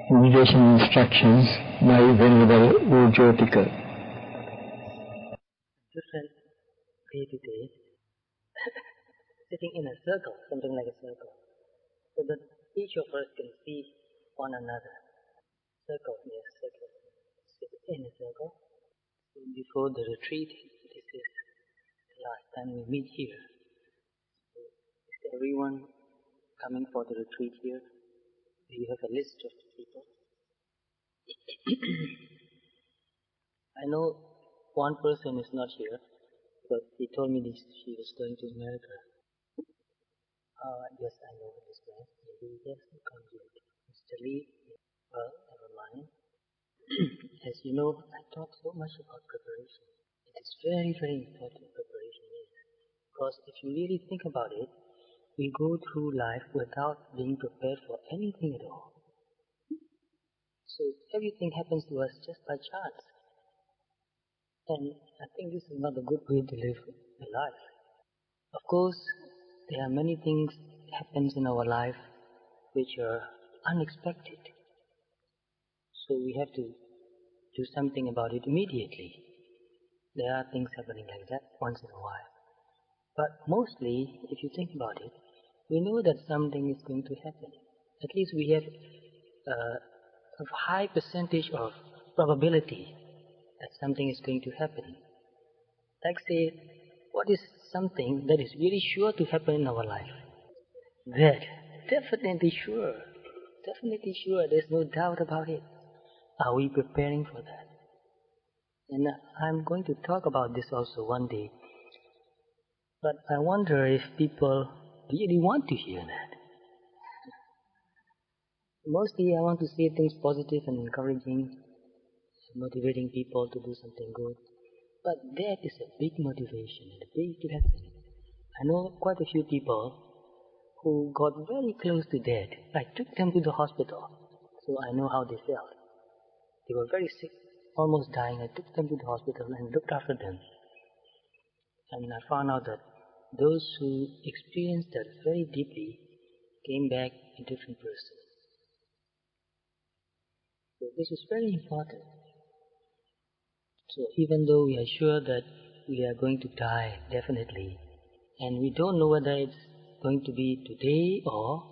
Meditation instructions by Venerable Jotika. Different day to day, sitting in a circle, something like a circle, so that each of us can see one another. Circle, yes, circle. Sit in a circle. So before the retreat, this is the last time we meet here. So is everyone coming for the retreat here? Do you have a list of people? I know one person is not here because he told me this, she was going to America. Yes, I know this man. Maybe he has to come here. Mr. Lee, well, never mind. As you know, I talk so much about preparation. It is very, very important, preparation is. Because if you really think about it, we go through life without being prepared for anything at all. So everything happens to us just by chance. And I think this is not a good way to live a life. Of course, there are many things that happens in our life which are unexpected. So we have to do something about it immediately. There are things happening like that once in a while. But mostly, if you think about it, we know that something is going to happen. At least we have a high percentage of probability that something is going to happen. Like say, what is something that is really sure to happen in our life? That, definitely sure. Definitely sure, there's no doubt about it. Are we preparing for that? And I'm going to talk about this also one day. But I wonder if people really want to hear that. Mostly I want to say things positive and encouraging, motivating people to do something good. But that is a big motivation and a big lesson. I know quite a few people who got very close to death. I took them to the hospital, so I know how they felt. They were very sick, almost dying. I took them to the hospital and looked after them. And I found out that those who experienced that very deeply came back a different person. So this is very important. So even though we are sure that we are going to die, definitely, and we don't know whether it's going to be today or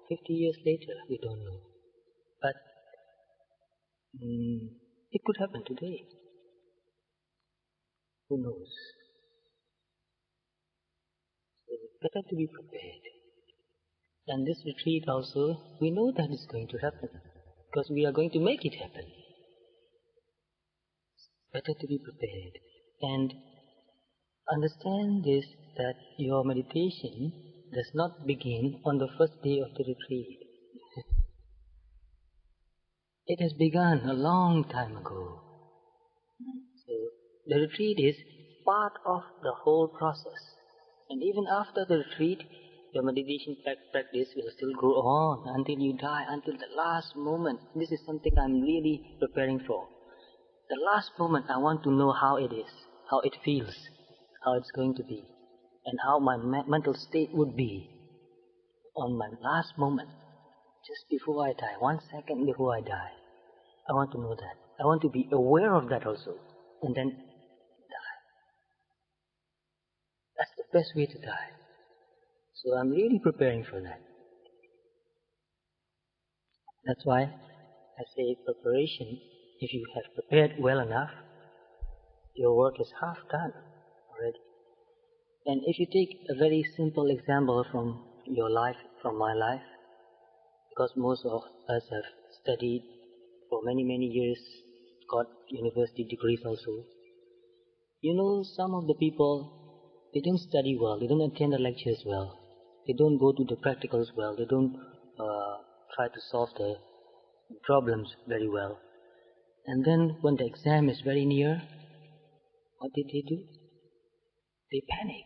50 years later, we don't know. But it could happen today. Who knows? So it's better to be prepared. And this retreat also, we know that it's going to happen, because we are going to make it happen. Better to be prepared. And understand this, that your meditation does not begin on the first day of the retreat. It has begun a long time ago. So the retreat is part of the whole process. And even after the retreat, your meditation practice will still go on until you die, until the last moment. This is something I'm really preparing for. The last moment I want to know how it is, how it feels, how it's going to be, and how my mental state would be on my last moment, just before I die, 1 second before I die. I want to know that. I want to be aware of that also, and then die. That's the best way to die. So I'm really preparing for that. That's why I say preparation. If you have prepared well enough, your work is half done already. And if you take a very simple example from your life, from my life, because most of us have studied for many, many years, got university degrees also. You know, some of the people, they don't study well, they don't attend the lectures well, they don't go to the practicals well, they don't try to solve the problems very well. And then when the exam is very near, what did they do? They panic.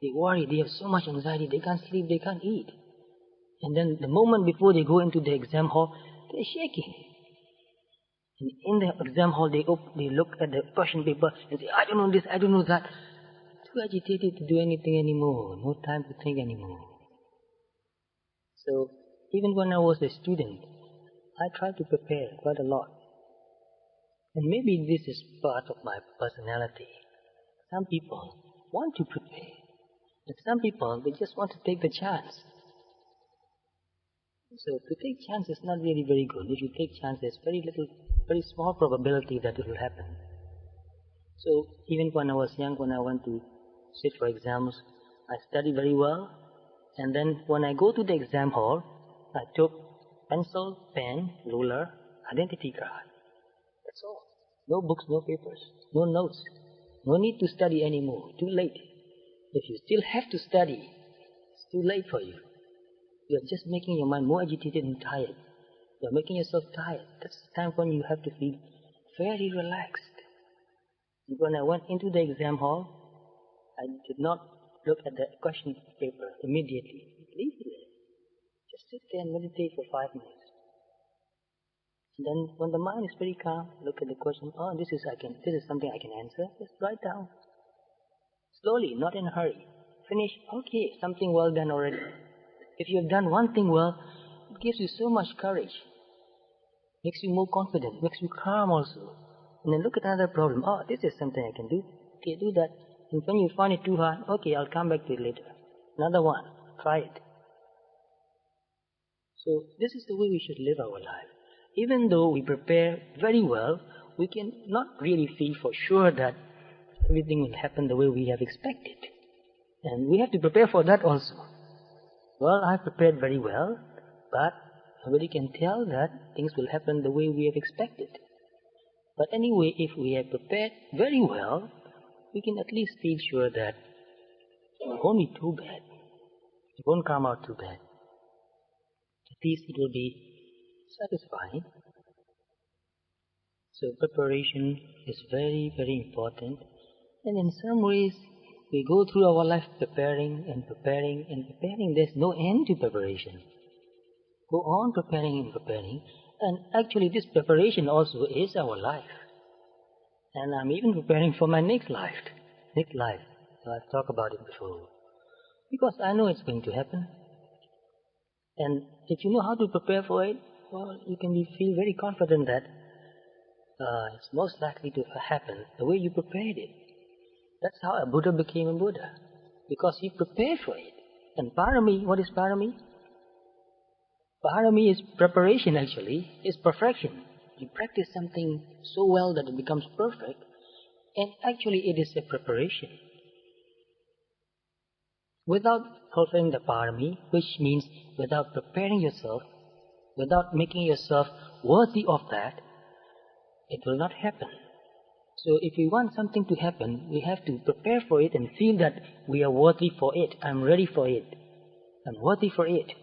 They worry. They have so much anxiety. They can't sleep. They can't eat. And then the moment before they go into the exam hall, they're shaking. And in the exam hall, they look at the question paper and say, I don't know this, I don't know that. Too agitated to do anything anymore. No time to think anymore. So even when I was a student, I try to prepare quite a lot. And maybe this is part of my personality. Some people want to prepare, and some people, they just want to take the chance. So to take chance is not really very good. If you take chance, there's very small probability that it will happen. So even when I was young, when I went to sit for exams, I studied very well. And then when I go to the exam hall, I took pencil, pen, ruler, identity card. That's all. No books, no papers, no notes. No need to study anymore. Too late. If you still have to study, it's too late for you. You're just making your mind more agitated and tired. You're making yourself tired. That's the time when you have to feel very relaxed. And when I went into the exam hall, I did not look at the question paper immediately. Leave it there. Just sit there and meditate for 5 minutes. And then when the mind is very calm, look at the question, oh, this is something I can answer. Just write down. Slowly, not in a hurry. Finish, okay, something well done already. If you have done one thing well, it gives you so much courage. Makes you more confident, makes you calm also. And then look at another problem. Oh, this is something I can do. Okay, do that. And when you find it too hard, okay, I'll come back to it later. Another one. Try it. So this is the way we should live our life. Even though we prepare very well, we can not really feel for sure that everything will happen the way we have expected. And we have to prepare for that also. Well, I prepared very well, but nobody can tell that things will happen the way we have expected. But anyway, if we have prepared very well, we can at least feel sure that it won't be too bad. It won't come out too bad. At least it will be satisfying. So preparation is very, very important. And in some ways, we go through our life preparing and preparing and preparing. There's no end to preparation. Go on preparing and preparing. And actually this preparation also is our life. And I'm even preparing for my next life. So I've talked about it before. Because I know it's going to happen. And if you know how to prepare for it, well, you can feel very confident that it's most likely to happen the way you prepared it. That's how a Buddha became a Buddha. Because he prepared for it. And parami, what is parami? Parami is preparation actually, is perfection. You practice something so well that it becomes perfect, and actually it is a preparation. Without fulfilling the parami, which means without preparing yourself, without making yourself worthy of that, it will not happen. So if we want something to happen, we have to prepare for it and feel that we are worthy for it. I'm ready for it. I'm worthy for it.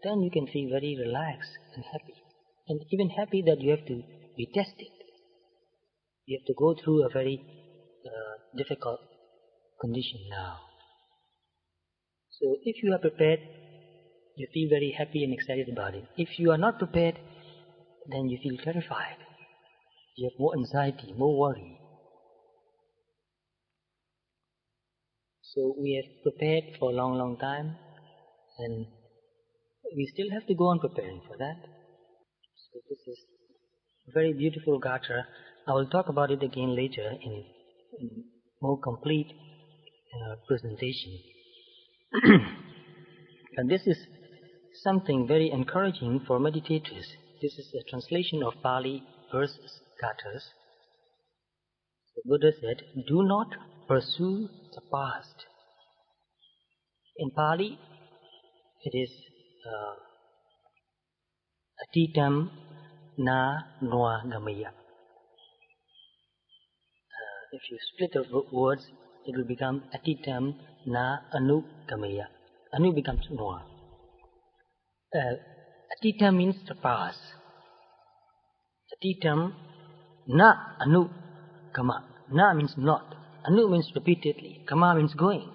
Then you can feel very relaxed and happy. And even happy that you have to be tested. You have to go through a very difficult condition now. So if you are prepared, you feel very happy and excited about it. If you are not prepared, then you feel terrified. You have more anxiety, more worry. So we have prepared for a long, long time, and we still have to go on preparing for that. So this is a very beautiful Gatra. I will talk about it again later in more complete presentation. And this is something very encouraging for meditators. This is a translation of Pali verses, Gatras. The Buddha said, do not pursue the past. In Pali, it is atitam na noa gamaya. If you split the words, it will become atitam na anu gamaya. Anu becomes noa. Atitam means the past. Atitam na anu kama. Na means not. Anu means repeatedly. Kama means going.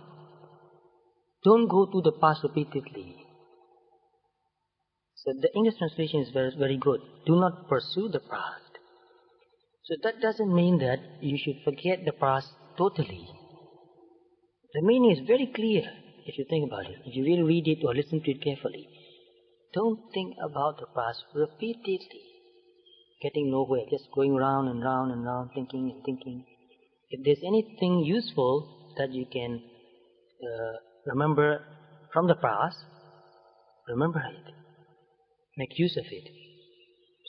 Don't go to the past repeatedly. So the English translation is very, very good. Do not pursue the past. So that doesn't mean that you should forget the past totally. The meaning is very clear if you think about it. If you really read it or listen to it carefully. Don't think about the past repeatedly, getting nowhere, just going round and round and round, thinking and thinking. If there's anything useful that you can remember from the past, remember it. Make use of it.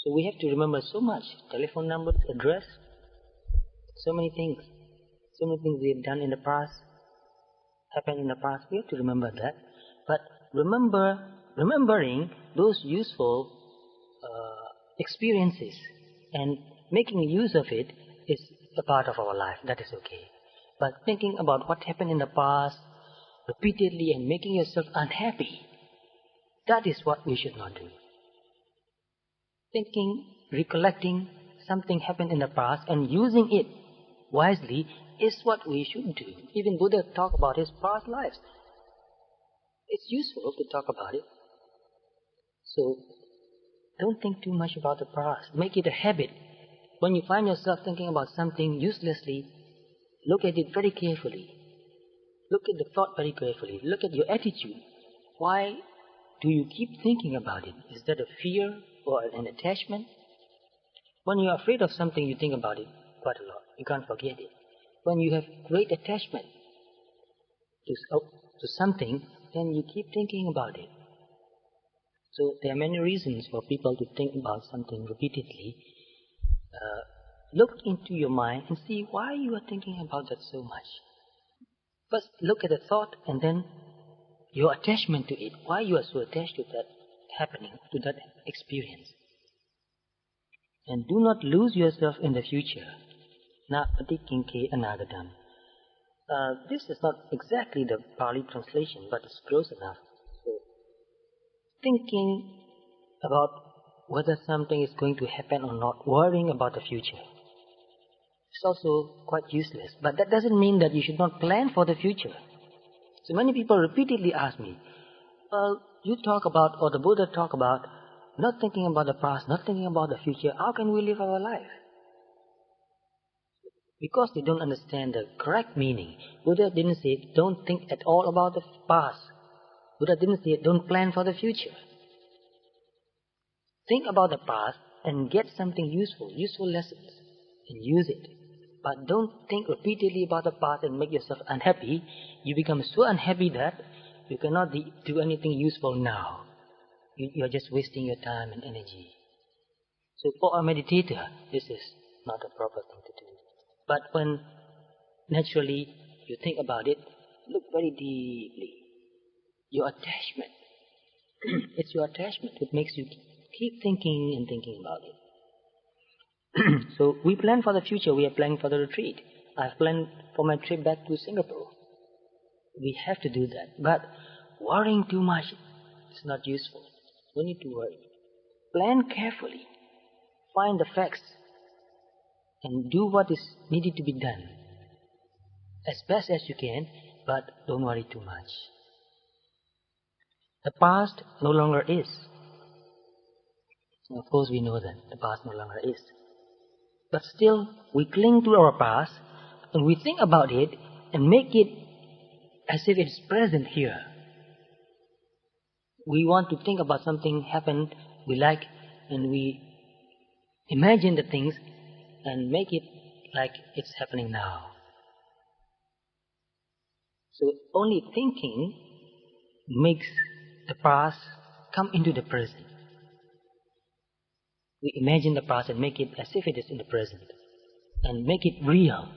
So we have to remember so much. Telephone numbers, address, so many things. So many things we have done in the past, happened in the past. We have to remember that. But remembering those useful experiences and making use of it is a part of our life. That is okay. But thinking about what happened in the past repeatedly and making yourself unhappy, that is what we should not do. Thinking, recollecting something happened in the past and using it wisely is what we should do. Even Buddha talked about his past lives. It's useful to talk about it. So, don't think too much about the past. Make it a habit. When you find yourself thinking about something uselessly, look at it very carefully. Look at the thought very carefully. Look at your attitude. Why do you keep thinking about it? Is that a fear or an attachment? When you are afraid of something, you think about it quite a lot. You can't forget it. When you have great attachment to something, then you keep thinking about it. So there are many reasons for people to think about something repeatedly. Look into your mind and see why you are thinking about that so much. First, look at the thought and then your attachment to it. Why you are so attached to that happening, to that experience. And do not lose yourself in the future. Na patikinke anagadam. This is not exactly the Pali translation, but it's close enough. So, thinking about whether something is going to happen or not, worrying about the future, it's also quite useless. But that doesn't mean that you should not plan for the future. So many people repeatedly ask me, well, you talk about, or the Buddha talk about, not thinking about the past, not thinking about the future. How can we live our life? Because they don't understand the correct meaning. Buddha didn't say, don't think at all about the past. Buddha didn't say, don't plan for the future. Think about the past and get something useful lessons, and use it. But don't think repeatedly about the past and make yourself unhappy. You become so unhappy that you cannot do anything useful now. You are just wasting your time and energy. So for a meditator, this is not a proper thing to do. But when naturally you think about it, look very deeply. Your attachment. It's your attachment that makes you keep thinking and thinking about it. So we plan for the future. We are planning for the retreat. I've planned for my trip back to Singapore. We have to do that. But worrying too much is not useful. No need to worry. Plan carefully. Find the facts. And do what is needed to be done. As best as you can, but don't worry too much. The past no longer is. Of course we know that the past no longer is. But still, we cling to our past, and we think about it, and make it as if it's present here. We want to think about something happened we like, and we imagine the things, and make it like it's happening now. So only thinking makes the past come into the present. We imagine the past and make it as if it is in the present, and make it real.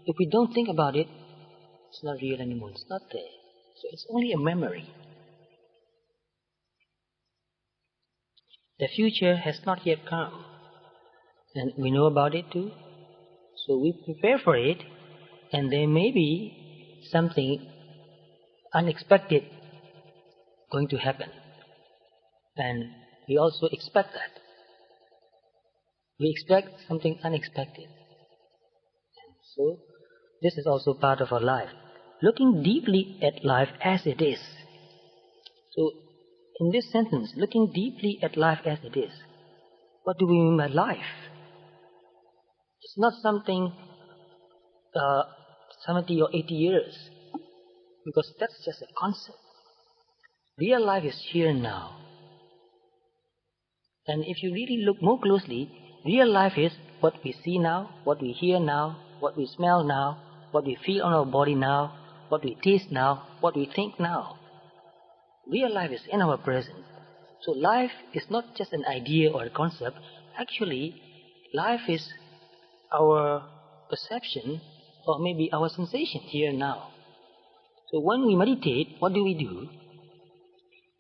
If we don't think about it, it's not real anymore. It's not there. So it's only a memory. The future has not yet come, and we know about it too. So we prepare for it, and there may be something unexpected going to happen. And we also expect that. We expect something unexpected. And so, this is also part of our life. Looking deeply at life as it is. So, in this sentence, looking deeply at life as it is, what do we mean by life? It's not something 70 or 80 years, because that's just a concept. Real life is here and now. And if you really look more closely, real life is what we see now, what we hear now, what we smell now, what we feel on our body now, what we taste now, what we think now. Real life is in our present. So life is not just an idea or a concept. Actually, life is our perception or maybe our sensation here and now. So when we meditate, what do?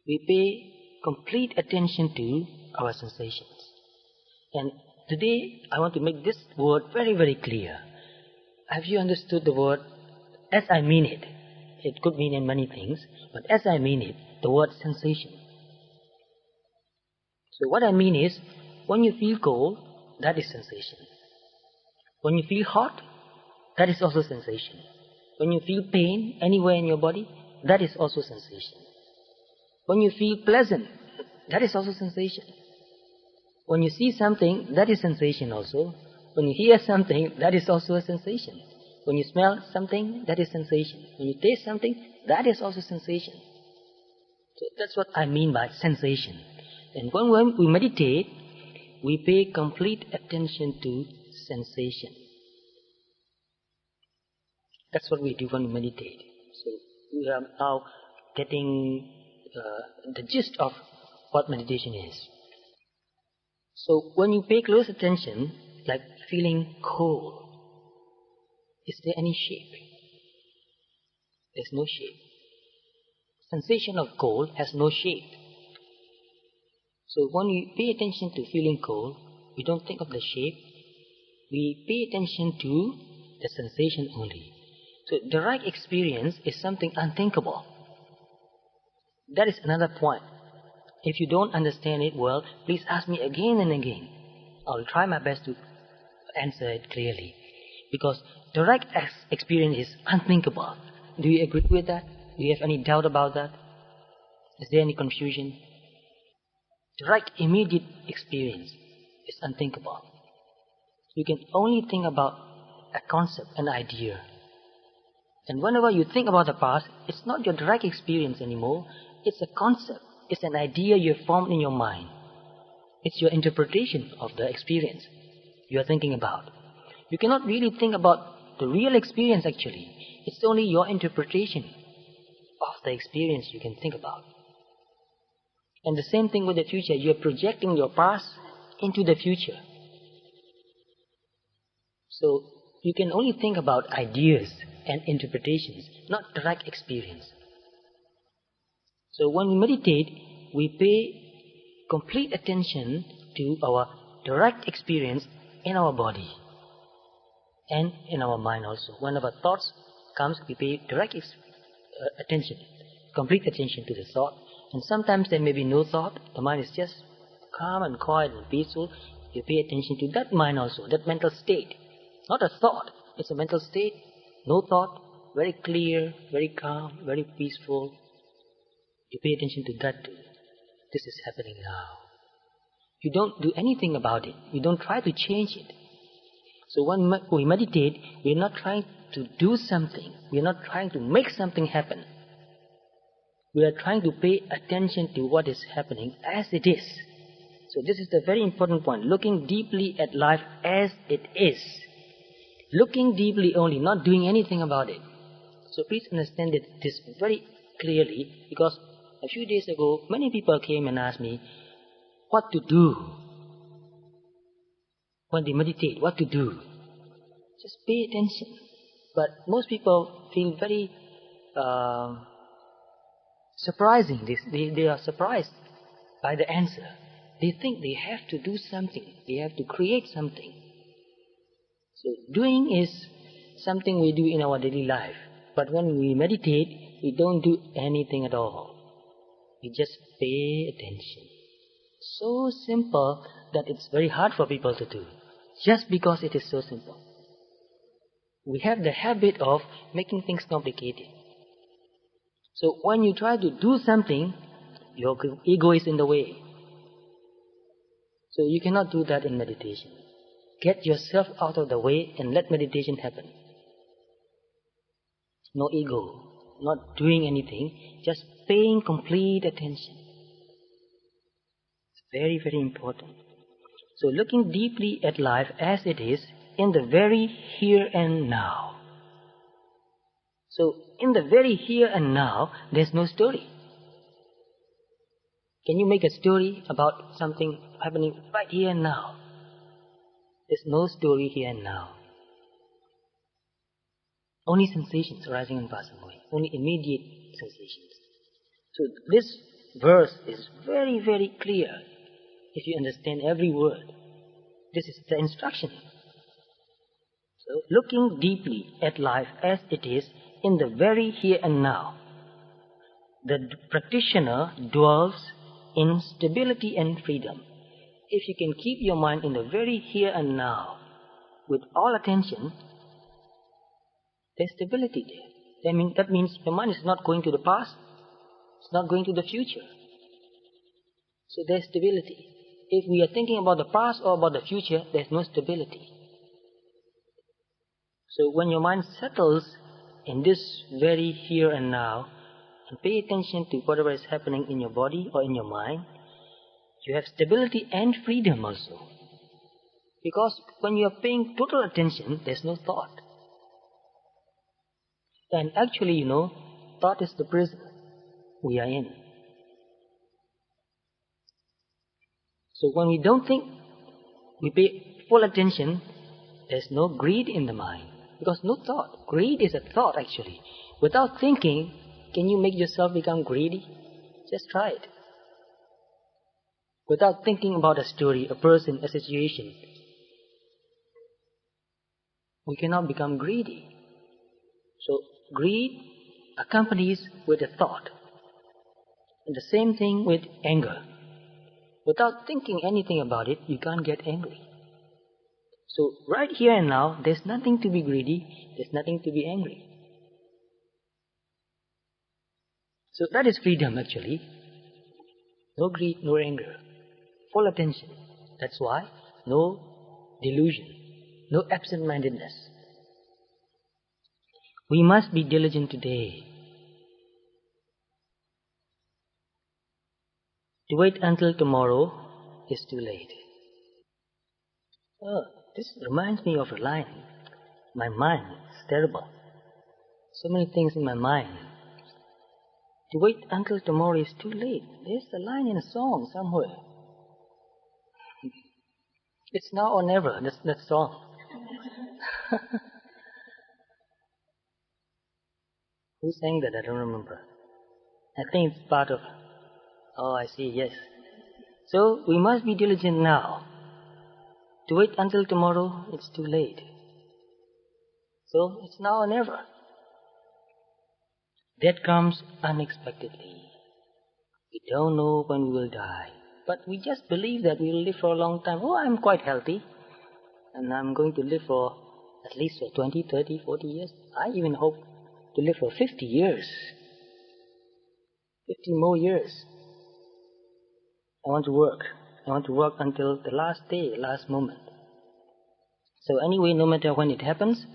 We pay complete attention to our sensations. And today, I want to make this word very, very clear. Have you understood the word as I mean it? It could mean in many things, but as I mean it, the word sensation. So what I mean is, when you feel cold, that is sensation. When you feel hot, that is also sensation. When you feel pain anywhere in your body, that is also sensation. When you feel pleasant, that is also sensation. When you see something, that is sensation also. When you hear something, that is also a sensation. When you smell something, that is sensation. When you taste something, that is also sensation. So that's what I mean by sensation. And when we meditate, we pay complete attention to sensation. That's what we do when we meditate. So we are now getting the gist of what meditation is. So when you pay close attention, like feeling cold, is there any shape? There's no shape. Sensation of cold has no shape. So when we pay attention to feeling cold, we don't think of the shape. We pay attention to the sensation only. So direct experience is something unthinkable. That is another point. If you don't understand it well, please ask me again and again. I'll try my best to answer it clearly. Because direct experience is unthinkable. Do you agree with that? Do you have any doubt about that? Is there any confusion? Direct immediate experience is unthinkable. You can only think about a concept, an idea. And whenever you think about the past, it's not your direct experience anymore. It's a concept. It's an idea you have formed in your mind. It's your interpretation of the experience you are thinking about. You cannot really think about the real experience actually. It's only your interpretation of the experience you can think about. And the same thing with the future. You are projecting your past into the future. So you can only think about ideas and interpretations, not direct experience. So when we meditate, we pay complete attention to our direct experience in our body and in our mind also. Whenever thoughts comes, we pay direct attention, complete attention to the thought. And sometimes there may be no thought. The mind is just calm and quiet and peaceful. You pay attention to that mind also, that mental state. Not a thought, it's a mental state. No thought, very clear, very calm, very peaceful. You pay attention to that too. This is happening now. You don't do anything about it. You don't try to change it. So when we meditate, we're not trying to do something. We're not trying to make something happen. We are trying to pay attention to what is happening as it is. So this is the very important point. Looking deeply at life as it is. Looking deeply only, not doing anything about it. So please understand this very clearly, because a few days ago, many people came and asked me what to do when they meditate, what to do. Just pay attention. But most people feel very surprising. They are surprised by the answer. They think they have to do something. They have to create something. So doing is something we do in our daily life. But when we meditate, we don't do anything at all. We just pay attention. So simple that it's very hard for people to do. Just because it is so simple. We have the habit of making things complicated. So when you try to do something, your ego is in the way. So you cannot do that in meditation. Get yourself out of the way and let meditation happen. No ego, not doing anything, just paying complete attention. Very, very important. So looking deeply at life as it is in the very here and now. So in the very here and now, there's no story. Can you make a story about something happening right here and now? There's no story here and now. Only sensations arising and passing away. Only immediate sensations. So this verse is very, very clear if you understand every word. This is the instruction. So looking deeply at life as it is in the very here and now, the practitioner dwells in stability and freedom. If you can keep your mind in the very here and now with all attention, there's stability there. That means your mind is not going to the past, it's not going to the future. So there's stability. If we are thinking about the past or about the future, there's no stability. So when your mind settles in this very here and now, and pay attention to whatever is happening in your body or in your mind, you have stability and freedom also. Because when you are paying total attention, there's no thought. And actually, thought is the prison we are in. So when we don't think, we pay full attention, there's no greed in the mind. Because no thought. Greed is a thought actually. Without thinking, can you make yourself become greedy? Just try it. Without thinking about a story, a person, a situation, we cannot become greedy. So greed accompanies with a thought. And the same thing with anger. Without thinking anything about it, you can't get angry. So right here and now, there's nothing to be greedy, there's nothing to be angry. So that is freedom actually. No greed, no anger. Full attention. That's why no delusion, no absent-mindedness. We must be diligent today. To wait until tomorrow is too late. Oh, this reminds me of a line. My mind is terrible. So many things in my mind. To wait until tomorrow is too late. There's a line in a song somewhere. It's now or never, that song. Who sang that? I don't remember. I think it's part of... Oh, I see, yes. So, we must be diligent now. To wait until tomorrow, it's too late. So, it's now or never. Death comes unexpectedly. We don't know when we will die. But we just believe that we will live for a long time. Oh, I'm quite healthy. And I'm going to live for at least for 20, 30, 40 years. I even hope to live for 50 years. 50 more years. I want to work. I want to work until the last day, last moment. So anyway, no matter when it happens,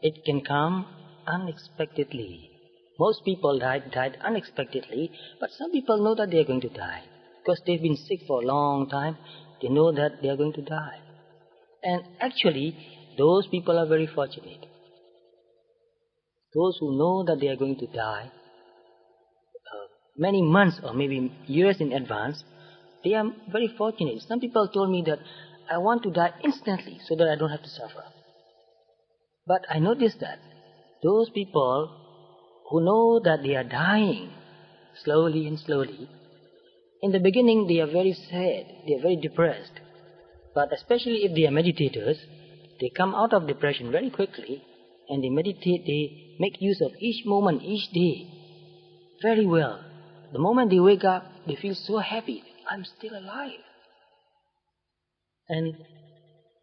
it can come unexpectedly. Most people died unexpectedly, but some people know that they are going to die. Because they've been sick for a long time, they know that they are going to die. And actually, those people are very fortunate. Those who know that they are going to die many months or maybe years in advance, they are very fortunate. Some people told me that I want to die instantly so that I don't have to suffer. But I noticed that those people who know that they are dying slowly and slowly, in the beginning they are very sad, they are very depressed. But especially if they are meditators, they come out of depression very quickly and they meditate, they make use of each moment, each day very well. The moment they wake up, they feel so happy. I'm still alive. And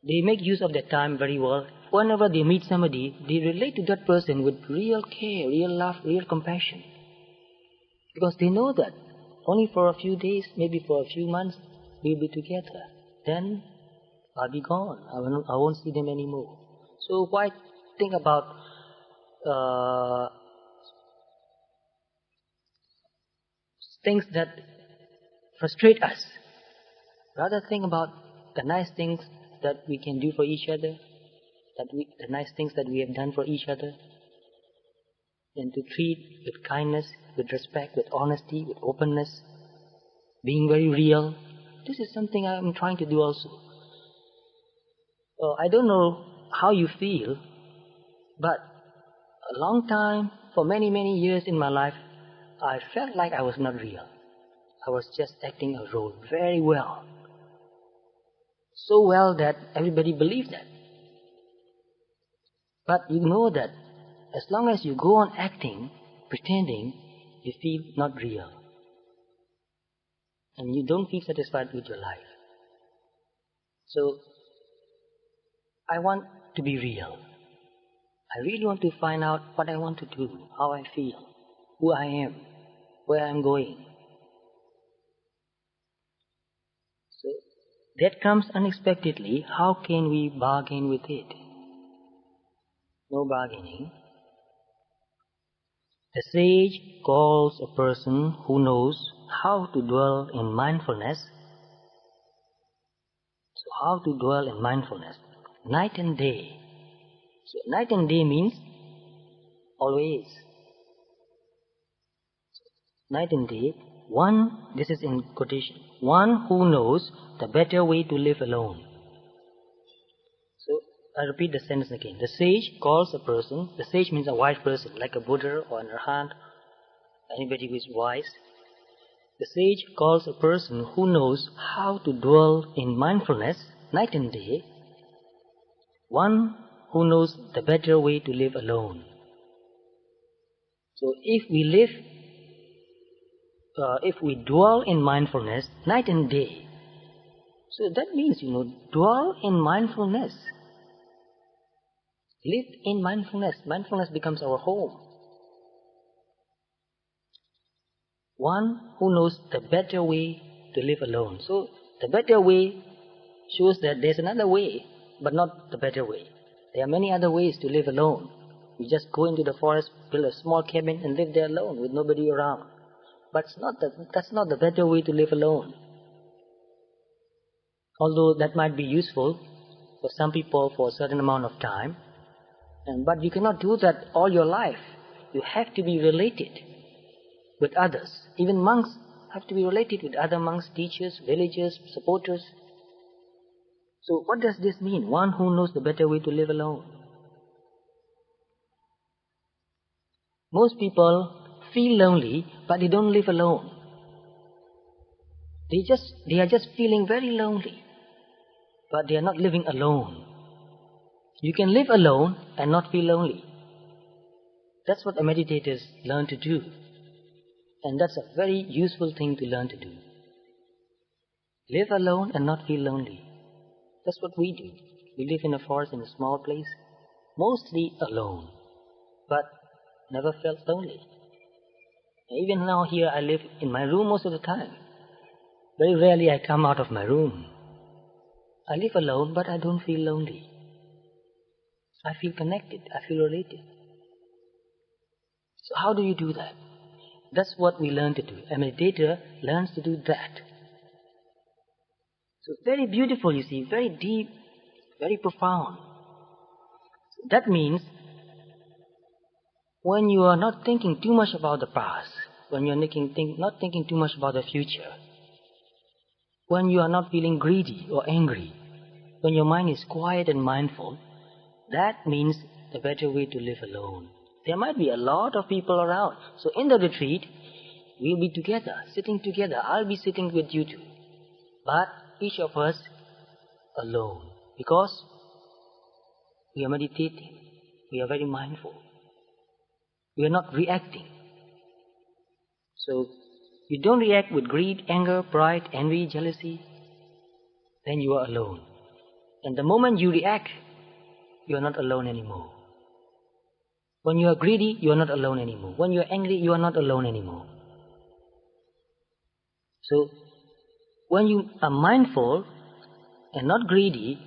they make use of that time very well. Whenever they meet somebody, they relate to that person with real care, real love, real compassion. Because they know that only for a few days, maybe for a few months, we'll be together. Then I'll be gone. I won't see them anymore. So why think about things that frustrate us? Rather think about the nice things that we can do for each other, the nice things that we have done for each other, and to treat with kindness, with respect, with honesty, with openness, being very real. This is something I am trying to do also. I don't know how you feel, but a long time, for many, many years in my life, I felt like I was not real. I was just acting a role very well. So well that everybody believed that. But you know that as long as you go on acting, pretending, you feel not real. And you don't feel satisfied with your life. So, I want to be real. I really want to find out what I want to do, how I feel, who I am, where I'm going. So, that comes unexpectedly. How can we bargain with it? No bargaining. The sage calls a person who knows how to dwell in mindfulness. So how to dwell in mindfulness? Night and day. So night and day means always. Night and day, one, this is in quotation, one who knows the better way to live alone. So I repeat the sentence again. The sage calls a person, the sage means a wise person, like a Buddha or an Arhat, anybody who is wise. The sage calls a person who knows how to dwell in mindfulness night and day, one who knows the better way to live alone. So if we dwell in mindfulness night and day, so that means, dwell in mindfulness. Live in mindfulness. Mindfulness becomes our home. One who knows the better way to live alone. So the better way shows that there's another way, but not the better way. There are many other ways to live alone. You just go into the forest, build a small cabin and live there alone with nobody around. But that's not the better way to live alone. Although that might be useful for some people for a certain amount of time, but you cannot do that all your life. You have to be related with others. Even monks have to be related with other monks, teachers, villagers, supporters. So what does this mean? One who knows the better way to live alone. Most people feel lonely, but they don't live alone. They are just feeling very lonely, but they are not living alone. You can live alone and not feel lonely. That's what the meditators learn to do. And that's a very useful thing to learn to do. Live alone and not feel lonely. That's what we do. We live in a forest in a small place, mostly alone, but never felt lonely. Even now here I live in my room most of the time. Very rarely I come out of my room. I live alone, but I don't feel lonely. I feel connected, I feel related. So how do you do that? That's what we learn to do. A meditator learns to do that. So very beautiful, you see, very deep, very profound. That means when you are not thinking too much about the past, when you are not thinking too much about the future, when you are not feeling greedy or angry, when your mind is quiet and mindful, that means the better way to live alone. There might be a lot of people around. So in the retreat, we'll be together, sitting together. I'll be sitting with you too. But each of us alone. Because we are meditating. We are very mindful. We are not reacting. So you don't react with greed, anger, pride, envy, jealousy. Then you are alone. And the moment you react, you are not alone anymore. When you are greedy, you are not alone anymore. When you are angry, you are not alone anymore. So, when you are mindful and not greedy,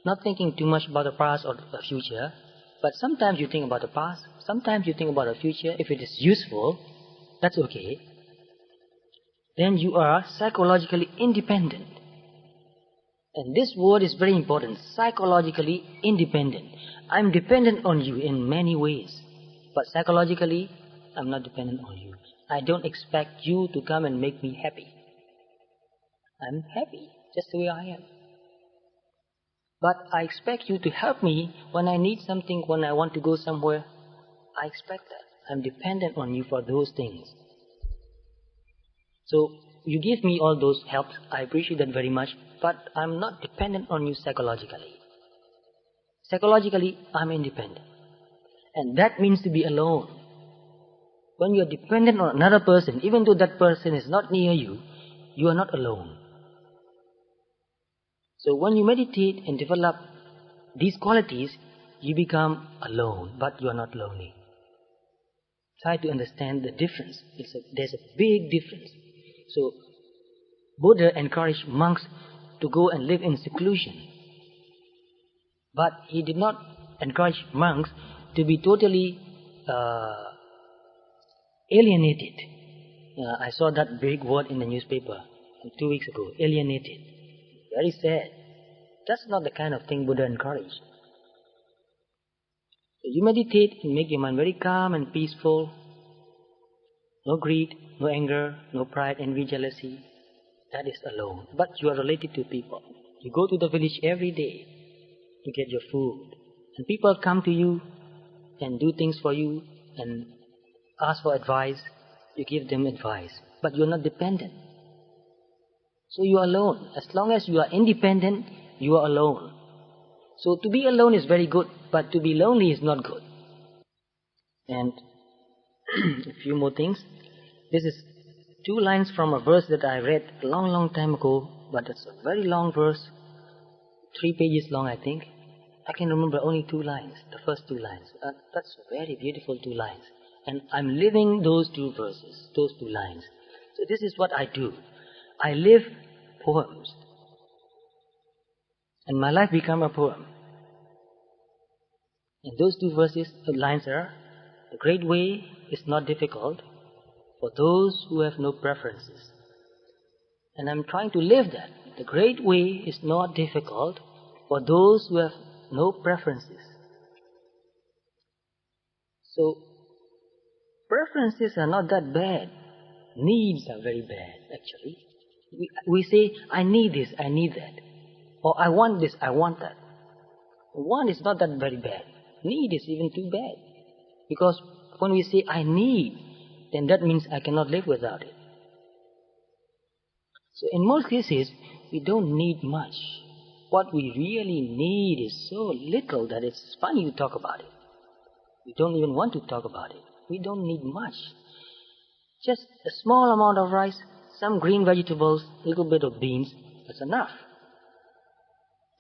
not thinking too much about the past or the future, but sometimes you think about the past, sometimes you think about the future. If it is useful, that's okay. Then you are psychologically independent. And this word is very important, psychologically independent. I'm dependent on you in many ways, but psychologically, I'm not dependent on you. I don't expect you to come and make me happy. I'm happy, just the way I am. But I expect you to help me when I need something, when I want to go somewhere. I expect that. I'm dependent on you for those things. So, you give me all those helps, I appreciate that very much, but I'm not dependent on you psychologically. Psychologically, I'm independent. And that means to be alone. When you're dependent on another person, even though that person is not near you, you are not alone. So when you meditate and develop these qualities, you become alone, but you are not lonely. Try to understand the difference. There's a big difference. So Buddha encouraged monks to go and live in seclusion. But he did not encourage monks to be totally alienated. I saw that big word in the newspaper 2 weeks ago, alienated. Very sad. That's not the kind of thing Buddha encouraged. So you meditate and make your mind very calm and peaceful. No greed, no anger, no pride, envy, jealousy. That is alone. But you are related to people. You go to the village every day to get your food. And people come to you and do things for you and ask for advice. You give them advice. But you are not dependent. So you are alone. As long as you are independent, you are alone. So to be alone is very good, but to be lonely is not good. And a few more things. This is 2 lines from a verse that I read a long time ago, but it's a very long verse, 3 pages long, I think. I can remember only 2 lines, the first 2 lines. That's very beautiful 2 lines. And I'm living those 2 verses, those 2 lines. So this is what I do. I live poems. And my life become a poem. And those 2 verses, the lines are, the great way is not difficult for those who have no preferences. And I'm trying to live that. The great way is not difficult for those who have no preferences. So, preferences are not that bad. Needs are very bad, actually. We say, I need this, I need that. Or I want this, I want that. Want is not that very bad. Need is even too bad. Because when we say, I need, then that means I cannot live without it. So in most cases, we don't need much. What we really need is so little that it's funny to talk about it. We don't even want to talk about it. We don't need much. Just a small amount of rice, some green vegetables, a little bit of beans, that's enough.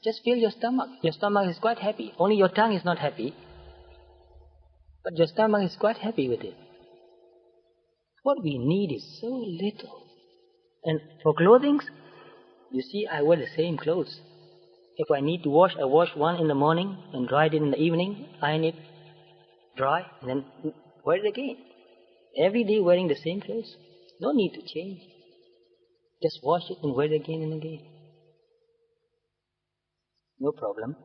Just fill your stomach. Your stomach is quite happy. Only your tongue is not happy. But your stomach is quite happy with it. What we need is so little. And for clothing, you see, I wear the same clothes. If I need to wash, I wash one in the morning and dry it in the evening, iron it, dry, and then wear it again. Every day wearing the same clothes. No need to change. Just wash it and wear it again and again. No problem.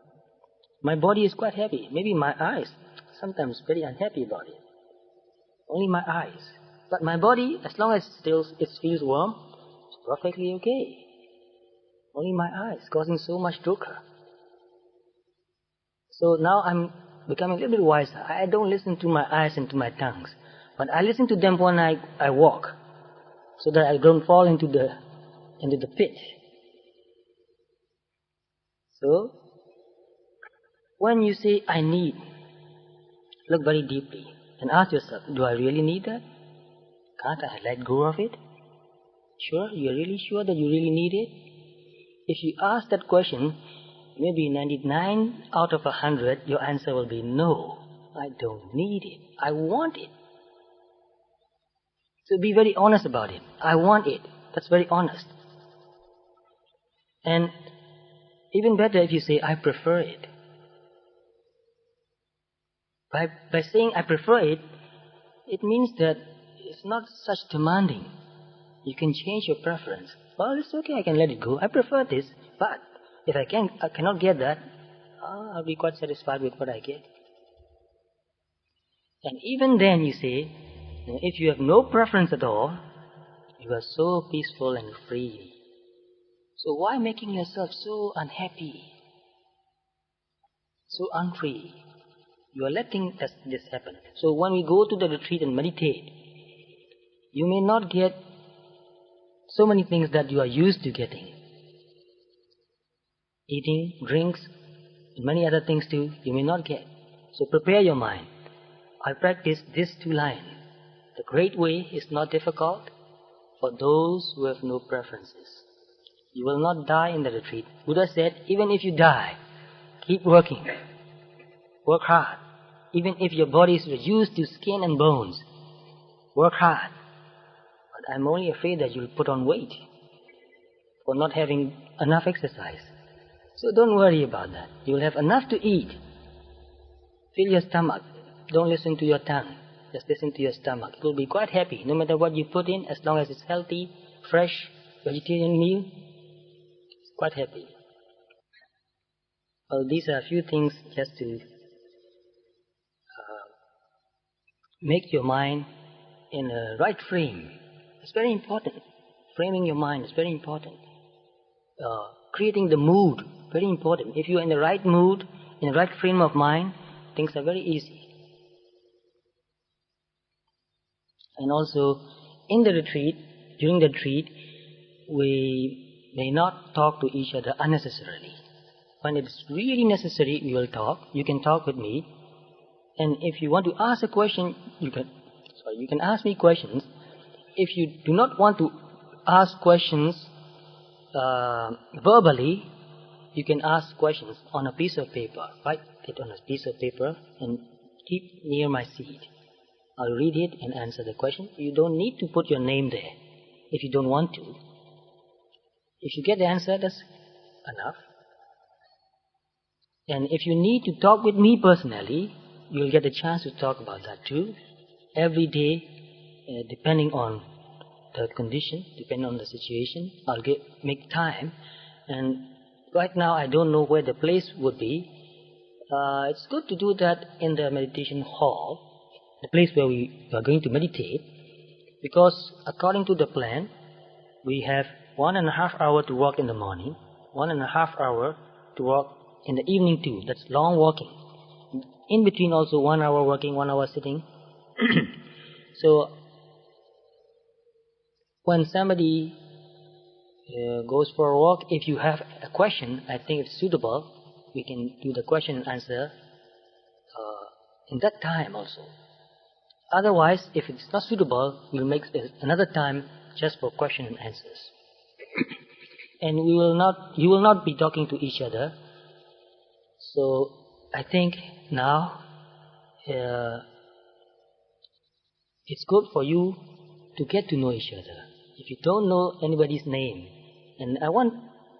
My body is quite happy. Maybe my eyes, sometimes very unhappy about it. Only my eyes. But my body, as long as it feels warm, it's perfectly okay. Only my eyes causing so much dukkha. So now I'm becoming a little bit wiser. I don't listen to my eyes and to my tongues. But I listen to them when I walk. So that I don't fall into the pit. So, when you say, I need, look very deeply and ask yourself, do I really need that? Can't I let go of it? Sure? You're really sure that you really need it? If you ask that question, maybe 99 out of 100, your answer will be no. I don't need it. I want it. So be very honest about it. I want it. That's very honest. And even better if you say, I prefer it. By saying I prefer it, it means that it's not such demanding. You can change your preference. Well, it's okay, I can let it go. I prefer this, but If I cannot get that, I'll be quite satisfied with what I get. And even then, you say, if you have no preference at all, you are so peaceful and free. So why making yourself so unhappy, so unfree? You are letting this happen. So when we go to the retreat and meditate, you may not get so many things that you are used to getting. Eating, drinks, and many other things too, you may not get. So prepare your mind. I practice these 2 lines. The great way is not difficult for those who have no preferences. You will not die in the retreat. Buddha said, even if you die, keep working. Work hard. Even if your body is reduced to skin and bones, work hard. But I'm only afraid that you'll put on weight for not having enough exercise. So don't worry about that. You'll have enough to eat. Fill your stomach. Don't listen to your tongue. Just listen to your stomach. It will be quite happy, no matter what you put in, as long as it's healthy, fresh, vegetarian meal. It's quite happy. Well, these are a few things just to make your mind in a right frame. It's very important. Framing your mind is very important. Creating the mood, very important. If you're in the right mood, in the right frame of mind, things are very easy. And also, in the retreat, during the retreat, we may not talk to each other unnecessarily. When it's really necessary, we will talk. You can talk with me. And if you want to ask a question, you can ask me questions. If you do not want to ask questions verbally, you can ask questions on a piece of paper. Write it on a piece of paper and keep near my seat. I'll read it and answer the question. You don't need to put your name there if you don't want to. If you get the answer, that's enough. And if you need to talk with me personally, you'll get a chance to talk about that too. Every day, depending on the condition, depending on the situation, I'll make time. And right now, I don't know where the place would be. It's good to do that in the meditation hall, the place where we are going to meditate, because according to the plan, we have 1.5 hours to walk in the morning, 1.5 hours to walk in the evening too. That's long walking. In between also 1 hour walking, 1 hour sitting. So when somebody goes for a walk, if you have a question, I think it's suitable, we can do the question and answer in that time also. Otherwise, if it's not suitable, we'll make another time just for question and answers. And you will not be talking to each other. So I think now it's good for you to get to know each other. If you don't know anybody's name, and I want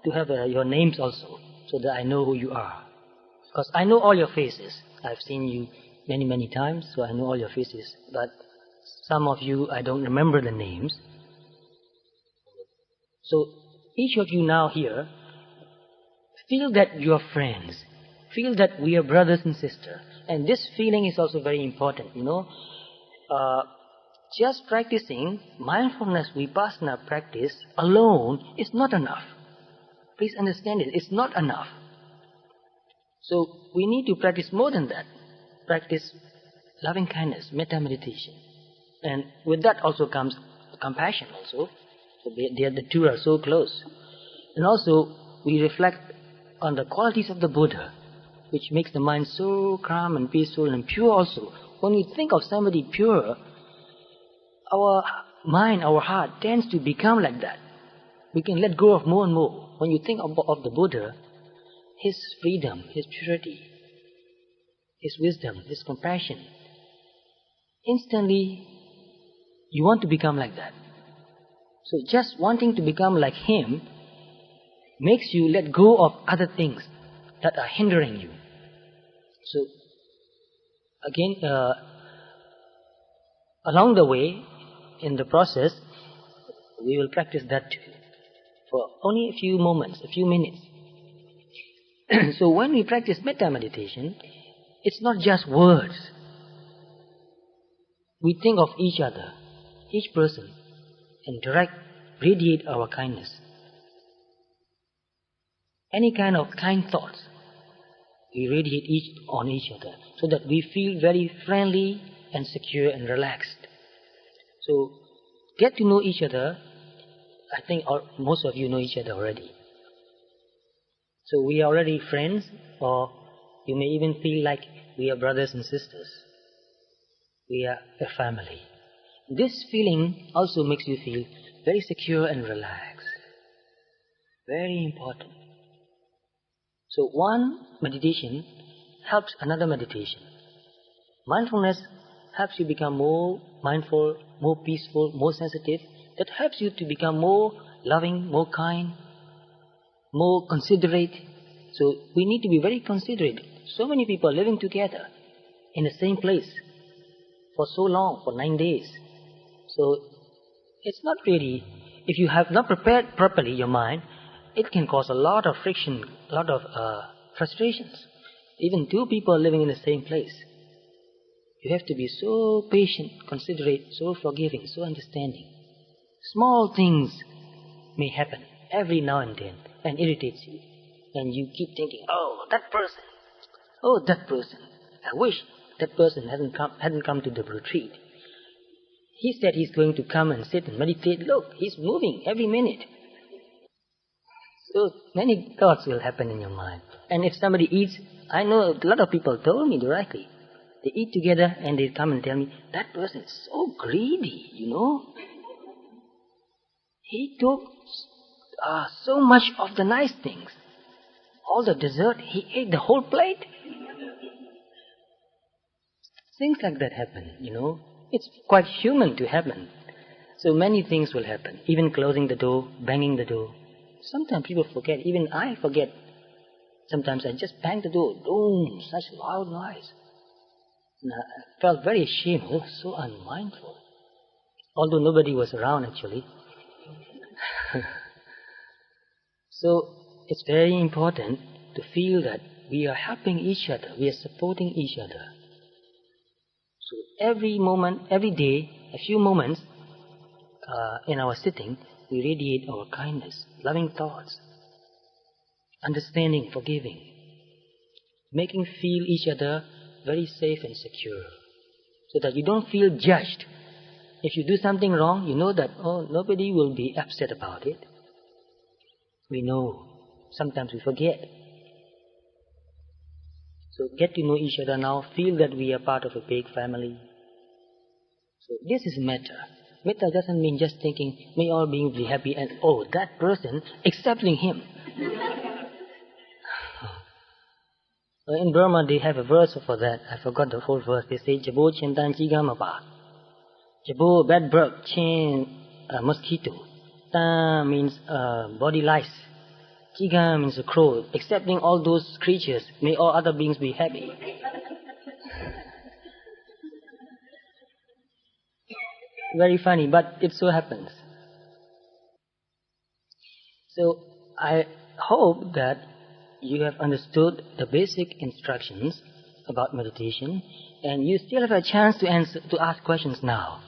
to have your names also, so that I know who you are. Because I know all your faces. I've seen you many, many times, so I know all your faces. But some of you, I don't remember the names. So each of you now here, feel that you are friends. Feel that we are brothers and sisters. And this feeling is also very important, Just practicing mindfulness vipassana practice alone is not enough. Please understand it, it's not enough. So we need to practice more than that. Practice loving kindness, metta meditation. And with that also comes compassion also. So the two are so close. And also we reflect on the qualities of the Buddha, which makes the mind so calm and peaceful and pure also. When we think of somebody pure, our mind, our heart tends to become like that. We can let go of more and more. When you think of the Buddha, his freedom, his purity, his wisdom, his compassion, instantly you want to become like that. So just wanting to become like him makes you let go of other things that are hindering you. So again, along the way, in the process, we will practice that too. For only a few moments, a few minutes. So when we practice metta meditation, it's not just words. We think of each other, each person, and radiate our kindness. Any kind of kind thoughts, we radiate on each other, so that we feel very friendly and secure and relaxed. So, get to know each other. I think most of you know each other already. So we are already friends, or you may even feel like we are brothers and sisters. We are a family. This feeling also makes you feel very secure and relaxed. Very important. So one meditation helps another meditation. Mindfulness helps you become more mindful, more peaceful, more sensitive. That helps you to become more loving, more kind, more considerate. So we need to be very considerate. So many people living together in the same place for so long, for 9 days. So it's not really, if you have not prepared properly your mind, it can cause a lot of friction, a lot of frustrations. Even two people living in the same place. You have to be so patient, considerate, so forgiving, so understanding. Small things may happen every now and then and irritates you. And you keep thinking, oh, that person. I wish that person hadn't come to the retreat. He said he's going to come and sit and meditate. Look, he's moving every minute. So many thoughts will happen in your mind. And if somebody eats, I know a lot of people told me directly. They eat together and they come and tell me, that person is so greedy, you know. He took so much of the nice things. All the dessert, he ate the whole plate. Things like that happen, you know. It's quite human to happen. So many things will happen. Even closing the door, banging the door. Sometimes people forget. Even I forget. Sometimes I just bang the door. Boom! Such loud noise. And I felt very ashamed. I was so unmindful. Although nobody was around actually. So it's very important to feel that we are helping each other. We are supporting each other. So every moment, every day, a few moments in our sitting, we radiate our kindness, loving thoughts, understanding, forgiving, making feel each other very safe and secure, so that you don't feel judged. If you do something wrong, you know that, nobody will be upset about it. We know. Sometimes we forget. So get to know each other now. Feel that we are part of a big family. So this is metta. Metta doesn't mean just thinking, may all beings be happy and, that person, accepting him. In Burma, they have a verse for that. I forgot the whole verse. They say, Jabo chintan chiga mapa. Jabo, bad bird, chin, mosquito. Ta means body lice. Chiga means a crow. Accepting all those creatures, may all other beings be happy. Very funny, but it so happens. So I hope that you have understood the basic instructions about meditation, and you still have a chance to ask questions now.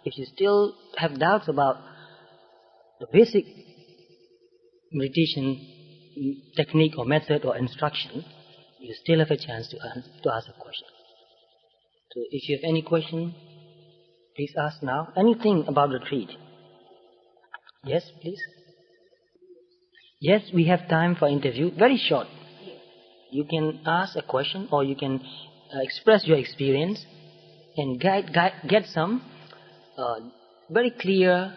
If you still have doubts about the basic meditation technique or method or instruction, you still have a chance to ask a question. So if you have any question, please ask now. Anything about retreat? Yes, please. Yes, we have time for interview. Very short. You can ask a question or you can express your experience and get some very clear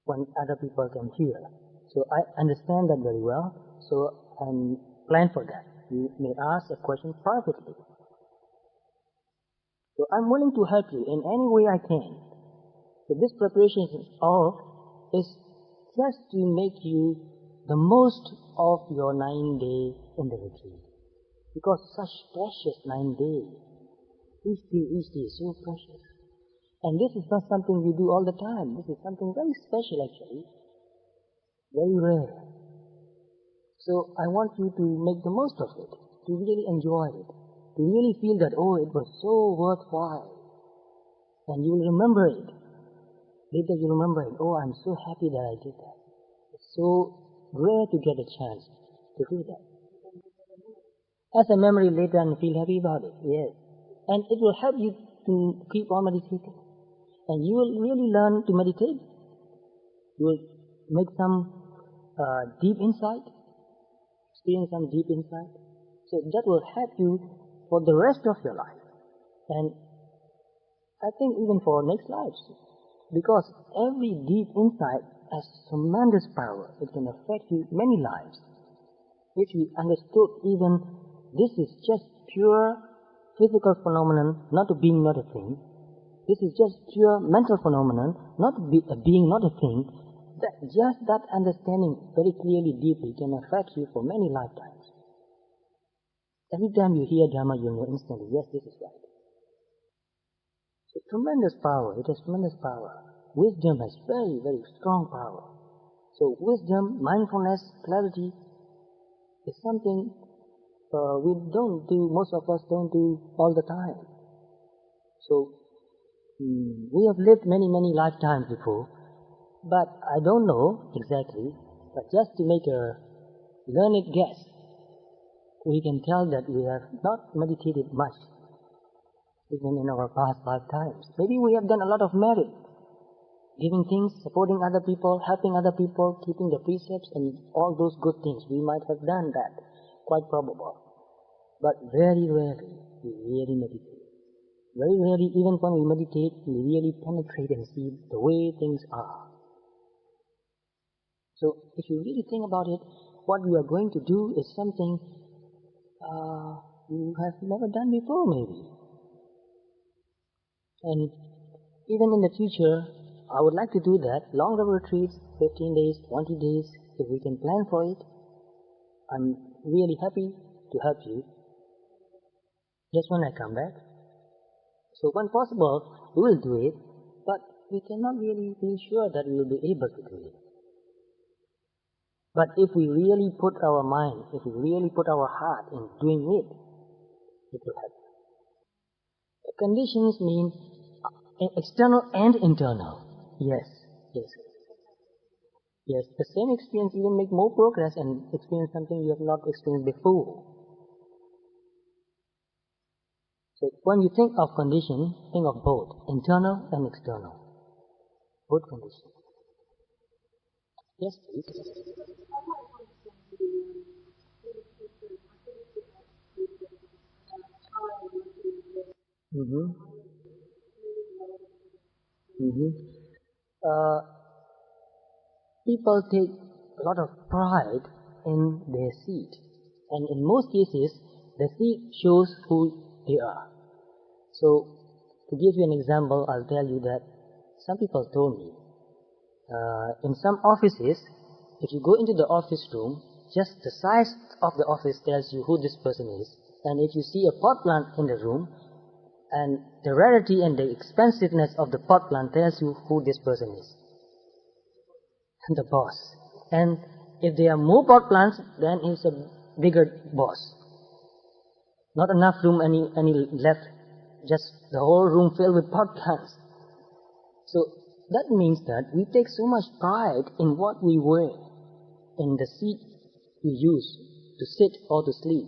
when other people can hear. So I understand that very well. So I'm plan for that. You may ask a question privately. So I'm willing to help you in any way I can. So this preparation is just to make you the most of your 9 days in the retreat. Because such precious 9 days. Each day is so precious. And this is not something you do all the time. This is something very special actually. Very rare. So I want you to make the most of it, to really enjoy it, to really feel that, oh, it was so worthwhile. And you will remember it. Later you remember it. Oh, I'm so happy that I did that. It's so rare to get a chance to do that. As a memory later and feel happy about it, yes. And it will help you to keep on meditating. And you will really learn to meditate. You will make some deep insight, experience some deep insight. So that will help you for the rest of your life. And I think even for next lives. Because every deep insight has tremendous power. It can affect you many lives. If you understood even this is just pure physical phenomenon, not a being, not a thing. This is just pure mental phenomenon, not a being, not a thing. Just that understanding very clearly, deeply, can affect you for many lifetimes. Every time you hear Dharma, you know instantly, yes, this is right. So tremendous power, it has tremendous power. Wisdom has very, very strong power. So wisdom, mindfulness, clarity is something we don't do, most of us don't do all the time. So we have lived many, many lifetimes before, but I don't know exactly, but just to make a learned guess, we can tell that we have not meditated much, even in our past lifetimes. Maybe we have done a lot of merit, giving things, supporting other people, helping other people, keeping the precepts, and all those good things. We might have done that, quite probable. But very rarely we really meditate. Very rarely, even when we meditate, we really penetrate and see the way things are. So if you really think about it, what you are going to do is something you have never done before, maybe. And even in the future, I would like to do that. Longer retreats, 15 days, 20 days, if we can plan for it. I'm really happy to help you. Just when I come back. So when possible, we will do it, but we cannot really be sure that we will be able to do it. But if we really put our mind, if we really put our heart in doing it, it will happen. The conditions mean external and internal. Yes, yes. Yes, the same experience even make more progress and experience something you have not experienced before. So when you think of condition, think of both, internal and external. Both conditions. Yes, please. Mm-hmm. Mm-hmm. Uh, People take a lot of pride in their seat. And in most cases, the seat shows who they are. So, to give you an example, I'll tell you that some people told me, in some offices, if you go into the office room, just the size of the office tells you who this person is. And if you see a pot plant in the room, and the rarity and the expensiveness of the pot plant tells you who this person is. The boss. And if there are more pot plants, then he's a bigger boss. Not enough room any left, just the whole room filled with pot plants. So that means that we take so much pride in what we wear, in the seat we use to sit or to sleep.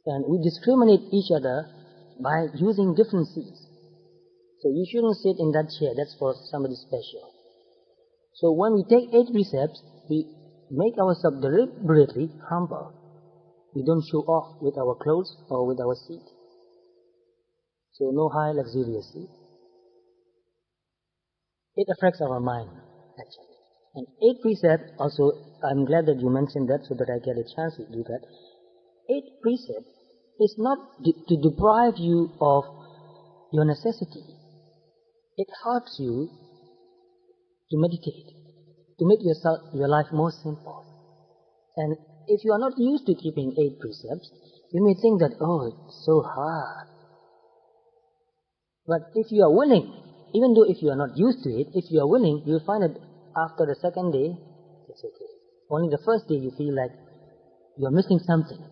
And we discriminate each other by using different seats. So you shouldn't sit in that chair, that's for somebody special. So when we take 8 precepts, we make ourselves deliberately humble. We don't show off with our clothes or with our seat. So no high luxurious seat. It affects our mind, actually. And 8 precepts also, I'm glad that you mentioned that so that I get a chance to do that. 8 precepts is not to deprive you of your necessity. It helps you to meditate, to make your life more simple. And if you are not used to keeping 8 precepts, you may think that, oh, it's so hard. But if you are willing, even though if you are not used to it, if you are willing, you'll find that after the second day, it's okay. Only the first day you feel like you're missing something.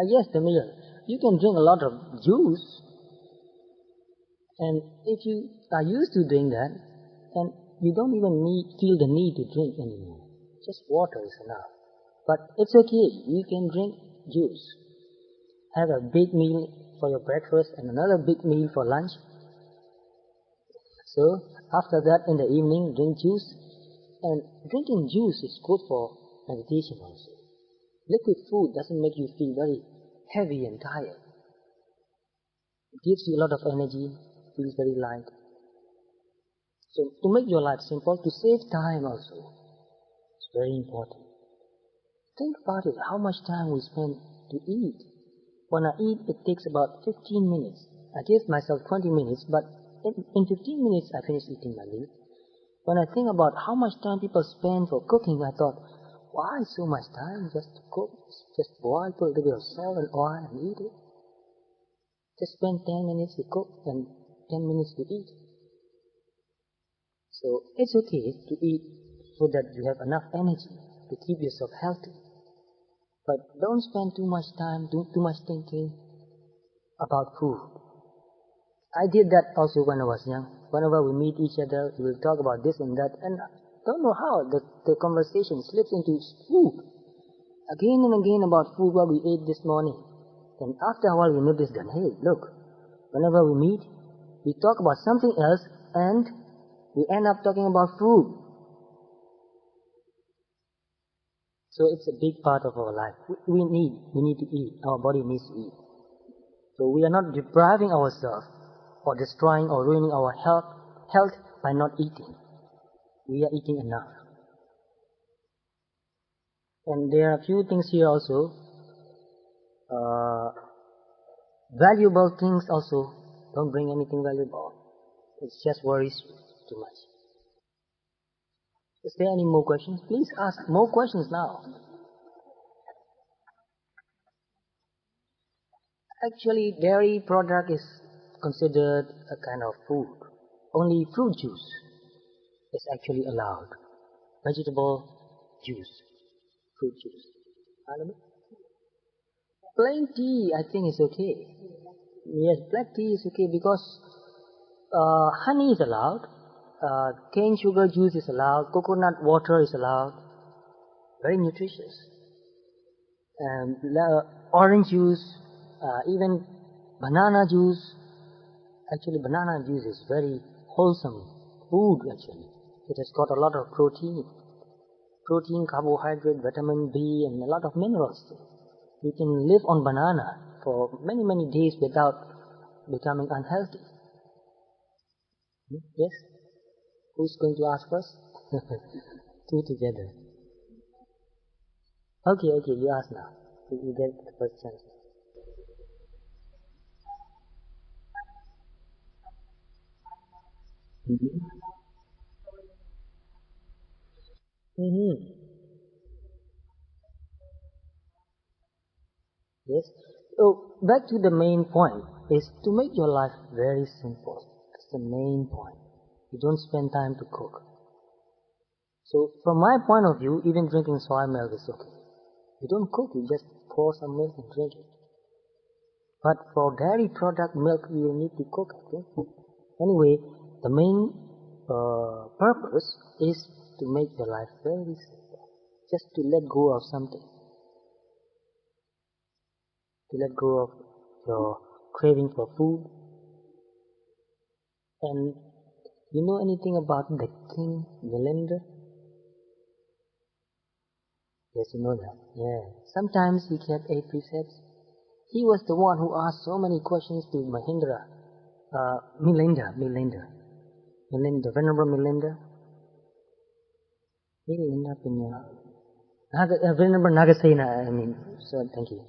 Yes, the meal. You can drink a lot of juice, and if you are used to doing that, then you don't even feel the need to drink anymore. Just water is enough. But it's okay. You can drink juice. Have a big meal for your breakfast and another big meal for lunch. So after that, in the evening, drink juice. And drinking juice is good for meditation also. Liquid food doesn't make you feel very heavy and tired. It gives you a lot of energy, feels very light. So to make your life simple, to save time also, it's very important. Think about it, how much time we spend to eat. When I eat, it takes about 15 minutes. I give myself 20 minutes, but in 15 minutes I finish eating my meal. When I think about how much time people spend for cooking, I thought, why so much time just to cook? Just boil, put a little bit of salt and oil and eat it. Just spend 10 minutes to cook and 10 minutes to eat. So it's okay to eat so that you have enough energy to keep yourself healthy. But don't spend too much time, too much thinking about food. I did that also when I was young. Whenever we meet each other, we will talk about this and that, and I don't know how the conversation slips into food. Again and again about food, what we ate this morning. Then after a while we notice that, hey, look, whenever we meet, we talk about something else and we end up talking about food. So it's a big part of our life. We need to eat. Our body needs to eat. So we are not depriving ourselves or destroying or ruining our health by not eating. We are eating enough. And there are a few things here also. Valuable things also. Don't bring anything valuable. It just worries you too much. Is there any more questions? Please ask more questions now. Actually, dairy product is considered a kind of food. Only fruit juice is actually allowed. Vegetable juice, fruit juice. Plain tea, I think, is okay. Yes, black tea is okay because honey is allowed, cane sugar juice is allowed, coconut water is allowed. Very nutritious. Orange juice, even banana juice. Actually, banana juice is very wholesome food, actually. It has got a lot of protein, carbohydrate, vitamin B, and a lot of minerals. You can live on banana for many, many days without becoming unhealthy. Yes? Who's going to ask first? Two together. Okay, you ask now. You get the first chance. Yes. So back to the main point is to make your life very simple. That's the main point. You don't spend time to cook. So from my point of view, even drinking soy milk is okay. You don't cook, you just pour some milk and drink it. But for dairy product milk, you need to cook, I think. Anyway, the main purpose is to make your life very simple. Just to let go of something. To let go of your craving for food. And you know anything about the King Melinda? Yes, you know that. Yeah. Sometimes he kept 8 precepts. He was the one who asked so many questions to Melinda, Venerable Melinda. Venerable Nagasena, so thank you.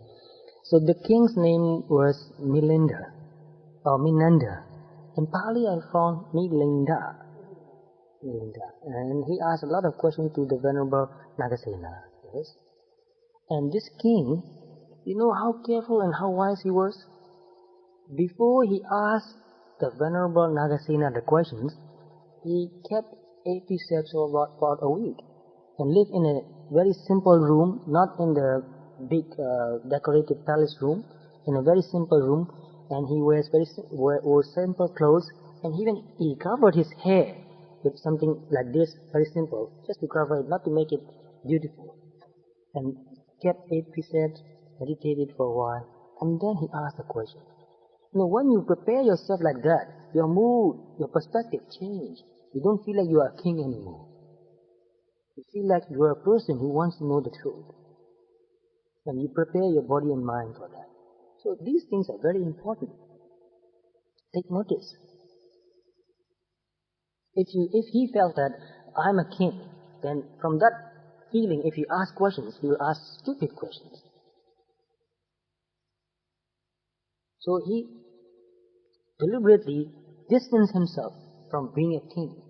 So the king's name was Melinda, or Minanda. In Pali I found Melinda. And he asked a lot of questions to the Venerable Nagasena. Yes. And this king, you know how careful and how wise he was? Before he asked the Venerable Nagasena the questions, he kept 8 precepts for about a week, and live in a very simple room, not in the big decorated palace room, in a very simple room, and he wears wore simple clothes, and even he covered his hair with something like this, very simple, just to cover it, not to make it beautiful, and kept 8 precepts, meditated for a while, and then he asked a question. When you prepare yourself like that, your mood, your perspective change. You don't feel like you are a king anymore. You feel like you are a person who wants to know the truth. And you prepare your body and mind for that. So these things are very important. Take notice. If he felt that I'm a king, then from that feeling, if you ask questions, he will ask stupid questions. So he deliberately distanced himself from being a king.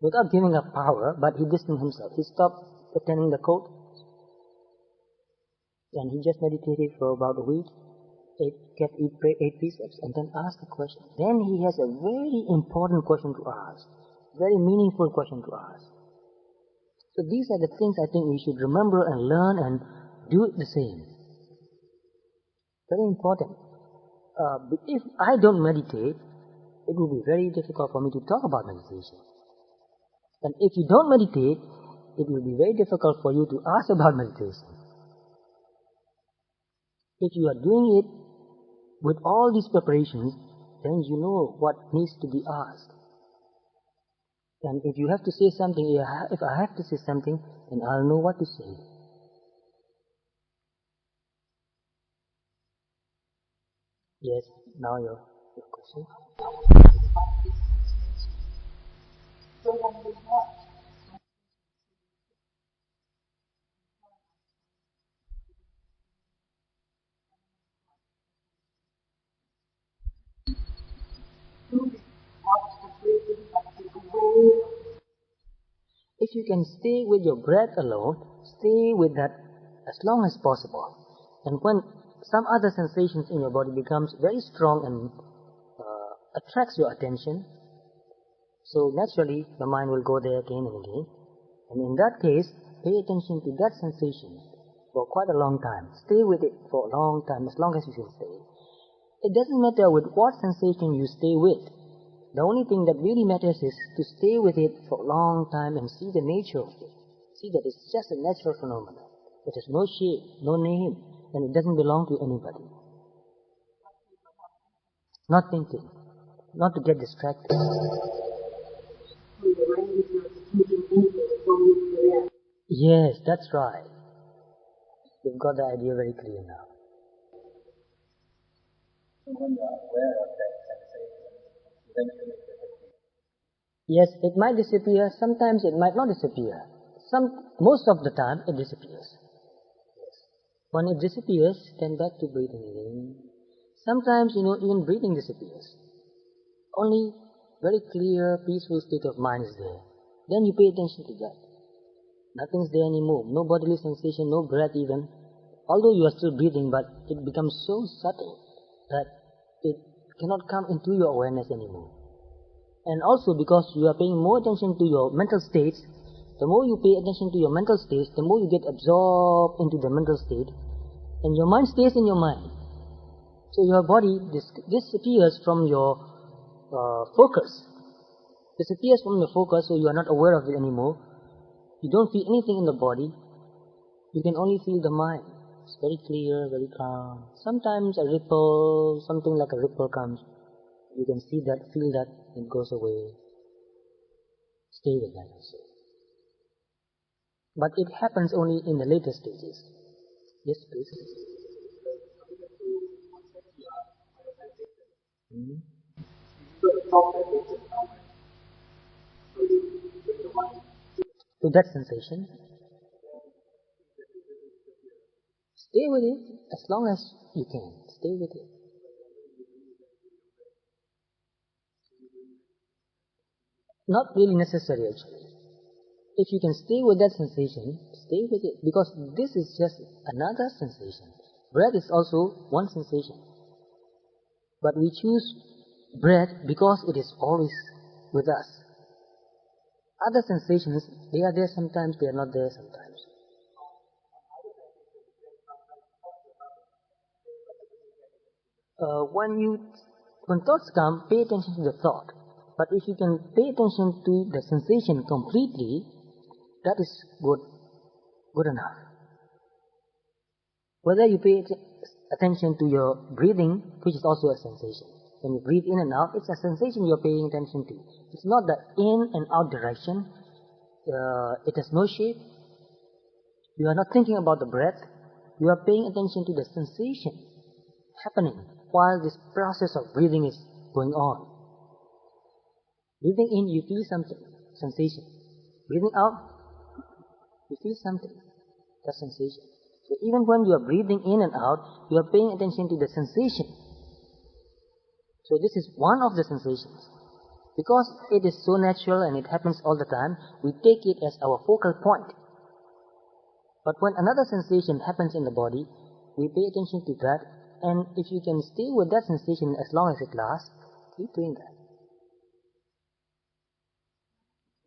Without giving up power, but he distanced himself. He stopped attending the court, and he just meditated for about a week, kept 8 precepts, and then asked a question. Then he has a very important question to ask, very meaningful question to ask. So these are the things I think we should remember and learn and do it the same. Very important. If I don't meditate, it will be very difficult for me to talk about meditation. And if you don't meditate, it will be very difficult for you to ask about meditation. If you are doing it with all these preparations, then you know what needs to be asked. And if you have to say something, if I have to say something, then I'll know what to say. Yes, now your question. If you can stay with your breath alone, stay with that as long as possible. And when some other sensations in your body becomes very strong and attracts your attention, so naturally the mind will go there again and again. And in that case, pay attention to that sensation for quite a long time. Stay with it for a long time, as long as you can stay. It doesn't matter with what sensation you stay with. The only thing that really matters is to stay with it for a long time and see the nature of it. See that it's just a natural phenomenon. It has no shape, no name, and it doesn't belong to anybody. Not thinking, not to get distracted. Yes, that's right. You've got the idea very clear now. When you are aware of that sensation, eventually it disappears. Yes, it might disappear. Sometimes it might not disappear. Most of the time it disappears. Yes. When it disappears, then back to breathing again. Sometimes, even breathing disappears. Only very clear, peaceful state of mind is there. Then you pay attention to that. Nothing's there anymore. No bodily sensation, no breath even. Although you are still breathing, but it becomes so subtle that it cannot come into your awareness anymore. And also because you are paying more attention to your mental states, the more you pay attention to your mental states, the more you get absorbed into the mental state, and your mind stays in your mind. So your body disappears from your focus. Disappears from your focus, so you are not aware of it anymore. You don't feel anything in the body. You can only feel the mind. It's very clear, very calm. Sometimes a ripple, something like a ripple comes. You can see that, feel that, it goes away. Stay with that also. But it happens only in the later stages. Yes, please. To that sensation. Stay with it as long as you can. Stay with it. Not really necessary actually. If you can stay with that sensation, stay with it. Because this is just another sensation. Breath is also one sensation. But we choose breath because it is always with us. Other sensations, they are there sometimes, they are not there sometimes. When thoughts come, pay attention to the thought. But if you can pay attention to the sensation completely, that is good enough. Whether you pay attention to your breathing, which is also a sensation. When you breathe in and out, it's a sensation you're paying attention to. It's not the in and out direction. It has no shape. You are not thinking about the breath. You are paying attention to the sensation happening while this process of breathing is going on. Breathing in, you feel something, sensation. Breathing out, you feel something, that sensation. So even when you are breathing in and out, you are paying attention to the sensation. So this is one of the sensations. Because it is so natural and it happens all the time, we take it as our focal point. But when another sensation happens in the body, we pay attention to that, and if you can stay with that sensation as long as it lasts, keep doing that.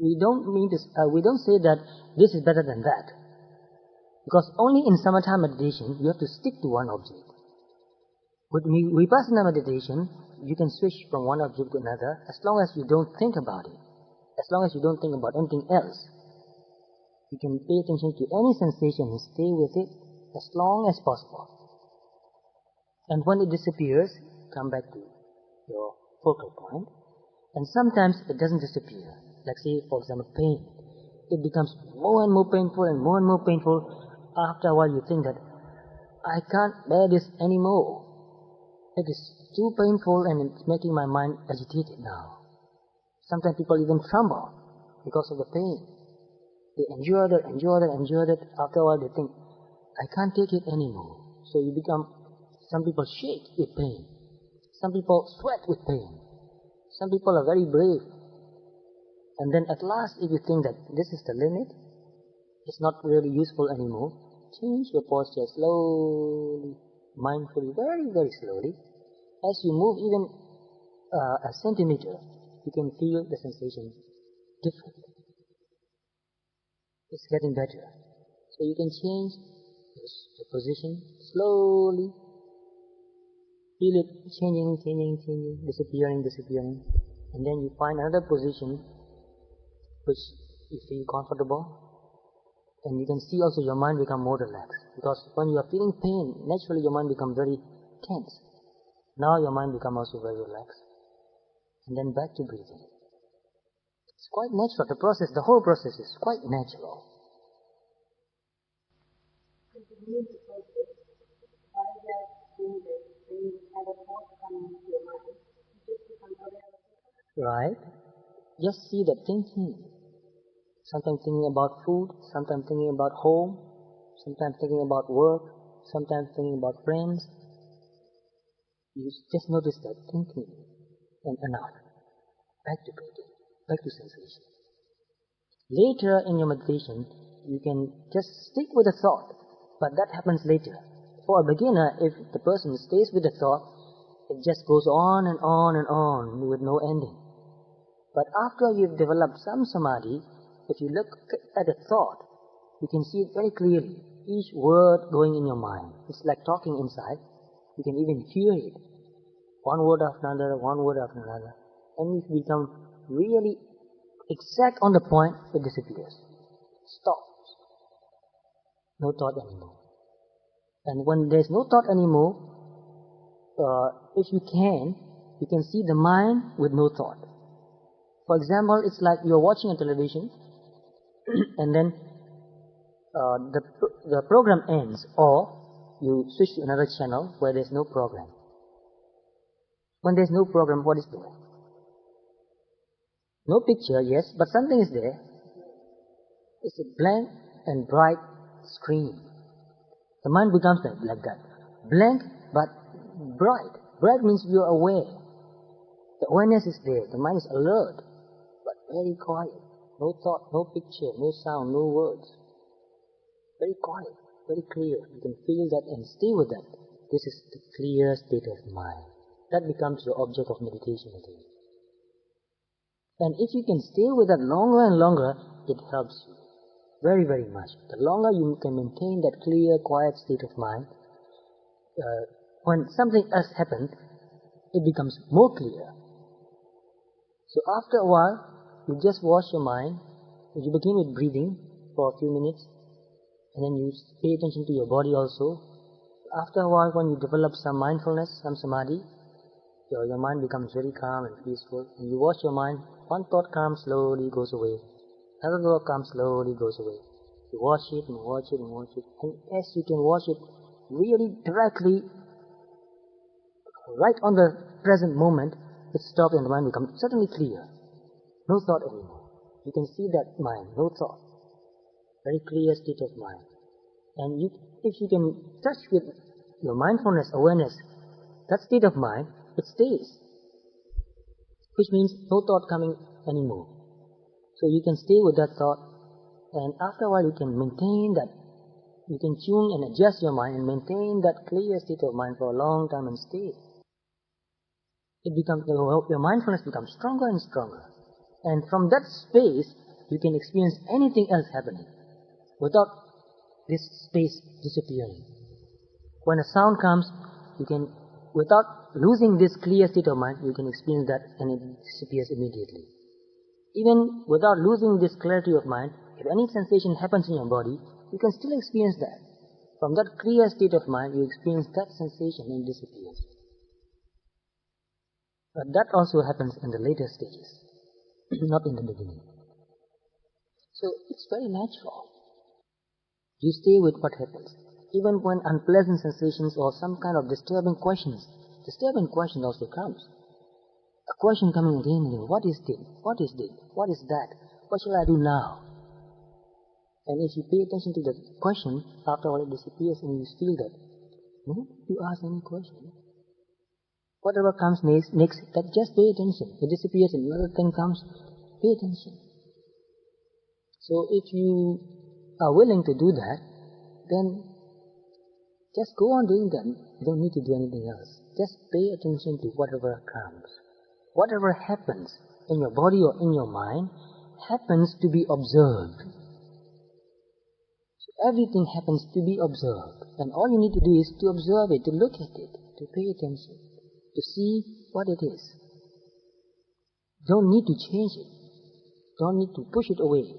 We don't say that this is better than that. Because only in samatha meditation, you have to stick to one object. With vipassana meditation, you can switch from one object to another as long as you don't think about it. As long as you don't think about anything else. You can pay attention to any sensation and stay with it as long as possible. And when it disappears, come back to your focal point. And sometimes it doesn't disappear. Like say, for example, pain. It becomes more and more painful and more painful. After a while you think that, I can't bear this anymore. It is too painful and it's making my mind agitated now. Sometimes people even tremble because of the pain. They endure that. After a while they think, I can't take it anymore. So some people shake with pain. Some people sweat with pain. Some people are very brave. And then at last, if you think that this is the limit, it's not really useful anymore, change your posture slowly, mindfully, very slowly. As you move even a centimeter, you can feel the sensation different. It's getting better. So you can change the position slowly. Feel it changing, disappearing. And then you find another position which you feel comfortable. And you can see also your mind become more relaxed. Because when you are feeling pain, naturally your mind becomes very tense. Now your mind becomes also very relaxed. And then back to breathing. It's quite natural. The whole process is quite natural. Right? Just see that thinking. Sometimes thinking about food, sometimes thinking about home, sometimes thinking about work, sometimes thinking about friends. You just notice that thinking and enough. Back to breathing, back to sensation. Later in your meditation, you can just stick with the thought, but that happens later. For a beginner, if the person stays with the thought, it just goes on and on with no ending. But after you've developed some samadhi, if you look at a thought, you can see it very clearly. Each word going in your mind. It's like talking inside. You can even hear it. One word after another. And if you become really exact on the point, it disappears. Stops. No thought anymore. And when there's no thought anymore, if you can see the mind with no thought. For example, it's like you're watching a television, and then the program ends, or you switch to another channel where there's no program. When there's no program, what is there? No picture, yes, but something is there. It's a blank and bright screen. The mind becomes like that. Blank but bright. Bright means you're aware. The awareness is there. The mind is alert, but very quiet. No thought, no picture, no sound, no words. Very quiet, very clear. You can feel that and stay with that. This is the clear state of mind. That becomes your object of meditation again. And if you can stay with that longer and longer, it helps you very, very much. The longer you can maintain that clear, quiet state of mind, when something else happens, it becomes more clear. So after a while, you just wash your mind. You begin with breathing for a few minutes, and then you pay attention to your body also. After a while, when you develop some mindfulness, some samadhi, your mind becomes very calm and peaceful. And you wash your mind, one thought comes, slowly goes away. Another thought comes, slowly goes away. You wash it and watch it and watch it. And as you can watch it really directly, right on the present moment, it stops and the mind becomes suddenly clear. No thought anymore. You can see that mind, no thought. Very clear state of mind. And if you can touch with your mindfulness, awareness, that state of mind, it stays. Which means no thought coming anymore. So you can stay with that thought, and after a while you can maintain that. You can tune and adjust your mind and maintain that clear state of mind for a long time and stay. Your mindfulness becomes stronger and stronger. And from that space, you can experience anything else happening without this space disappearing. When a sound comes, you can, without losing this clear state of mind, you can experience that and it disappears immediately. Even without losing this clarity of mind, if any sensation happens in your body, you can still experience that. From that clear state of mind, you experience that sensation and it disappears. But that also happens in the later stages, not in the beginning. So it's very natural. You stay with what happens. Even when unpleasant sensations or some kind of disturbing question also comes. A question coming again and again, what is this? What is this? What is that? What shall I do now? And if you pay attention to the question, after all it disappears and you feel that, no, you ask any question. Whatever comes next, that just pay attention. It disappears and another thing comes, pay attention. So if you are willing to do that, then just go on doing that. You don't need to do anything else. Just pay attention to whatever comes. Whatever happens in your body or in your mind happens to be observed. So everything happens to be observed. And all you need to do is to observe it, to look at it, to pay attention, to see what it is. Don't need to change it. Don't need to push it away.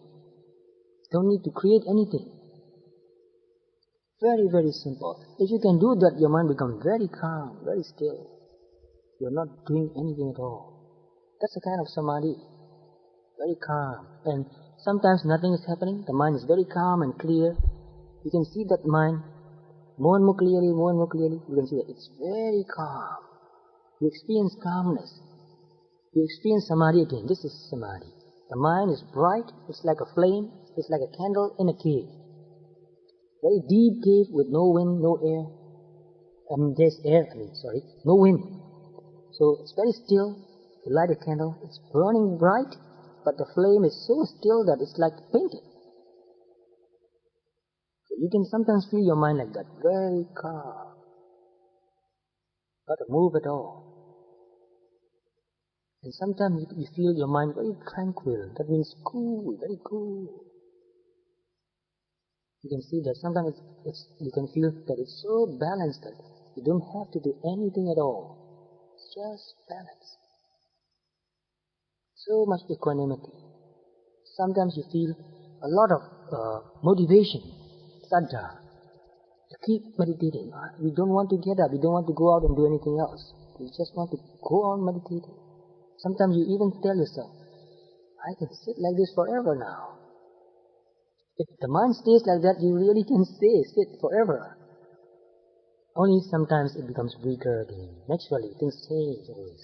Don't need to create anything. Very, very simple. If you can do that, your mind becomes very calm, very still. You're not doing anything at all. That's a kind of samadhi. Very calm. And sometimes nothing is happening. The mind is very calm and clear. You can see that mind more and more clearly, more and more clearly. You can see that it's very calm. You experience calmness. You experience samadhi again. This is samadhi. The mind is bright. It's like a flame. It's like a candle in a cave. Very deep cave with no wind, no air. There's air, no wind. So it's very still. You light a candle. It's burning bright, but the flame is so still that it's like painted. So you can sometimes feel your mind like that. Very calm. Not a move at all. And sometimes you feel your mind very tranquil. That means cool, very cool. You can see that sometimes you can feel that it's so balanced that you don't have to do anything at all. It's just balance. So much equanimity. Sometimes you feel a lot of motivation, saddha, to keep meditating. We don't want to get up. We don't want to go out and do anything else. We just want to go on meditating. Sometimes you even tell yourself, I can sit like this forever now. If the mind stays like that, you really can sit forever. Only sometimes it becomes weaker again. Naturally, things change always.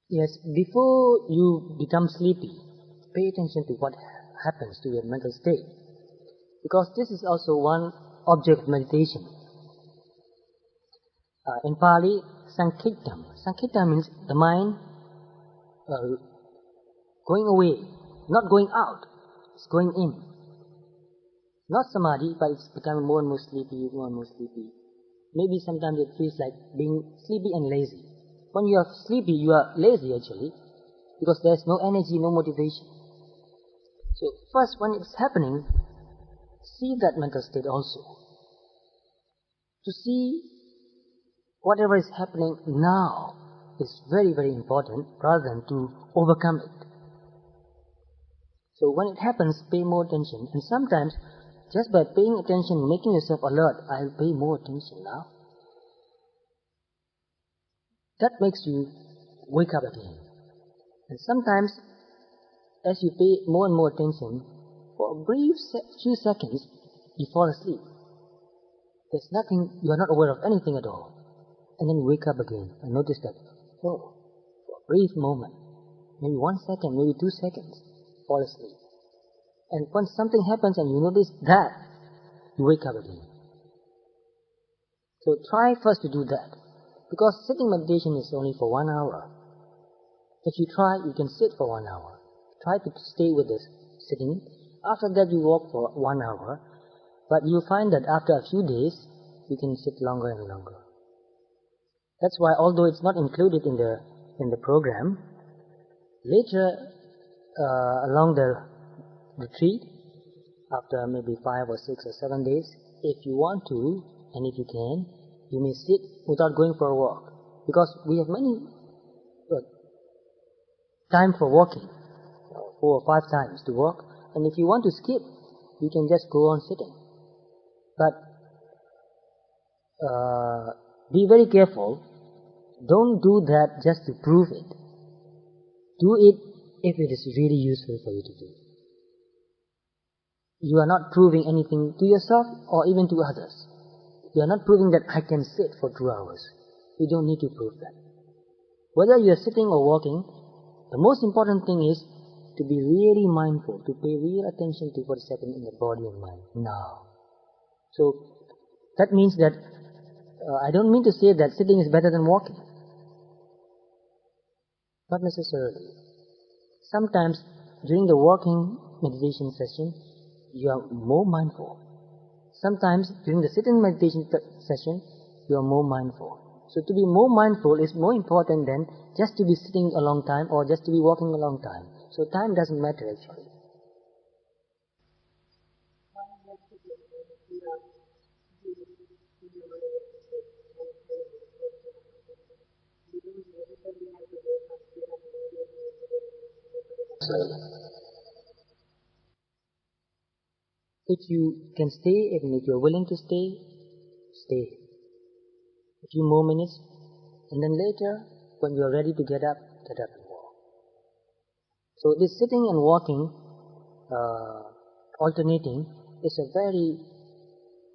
Yes, before you become sleepy, pay attention to what happens to your mental state. Because this is also one object of meditation. In Pali, Sankhitam. Sankhitam means the mind going away, not going out, it's going in. Not samadhi, but it's becoming more and more sleepy, more and more sleepy. Maybe sometimes it feels like being sleepy and lazy. When you are sleepy, you are lazy actually, because there's no energy, no motivation. So first, when it's happening, see that mental state also. To see whatever is happening now is very, very important rather than to overcome it. So when it happens, pay more attention. And sometimes, just by paying attention, making yourself alert, I'll pay more attention now. That makes you wake up again. And sometimes, as you pay more and more attention, for a brief few seconds, you fall asleep. There's nothing, you are not aware of anything at all. And then you wake up again and notice that, oh, for a brief moment, maybe 1 second, maybe 2 seconds, fall asleep. And when something happens and you notice that, you wake up again. So try first to do that. Because sitting meditation is only for 1 hour. If you try, you can sit for 1 hour. Try to stay with this sitting. After that, you walk for 1 hour. But you'll find that after a few days, you can sit longer and longer. That's why, although it's not included in the program, later along the retreat, after maybe 5 or 6 or 7 days, if you want to, and if you can, you may sit without going for a walk. Because we have many time for walking, 4 or 5 times to walk, and if you want to skip, you can just go on sitting. But be very careful. Don't do that just to prove it. Do it if it is really useful for you to do. You are not proving anything to yourself or even to others. You are not proving that I can sit for 2 hours. You don't need to prove that. Whether you are sitting or walking, the most important thing is to be really mindful, to pay real attention to what is happening in the body and mind now. So that means that I don't mean to say that sitting is better than walking. Not necessarily. Sometimes during the walking meditation session, you are more mindful. Sometimes during the sitting meditation session, you are more mindful. So to be more mindful is more important than just to be sitting a long time or just to be walking a long time. So time doesn't matter actually. If you can stay, and if you're willing to stay, stay. A few more minutes, and then later, when you're ready to get up and walk. So this sitting and walking, alternating, is a very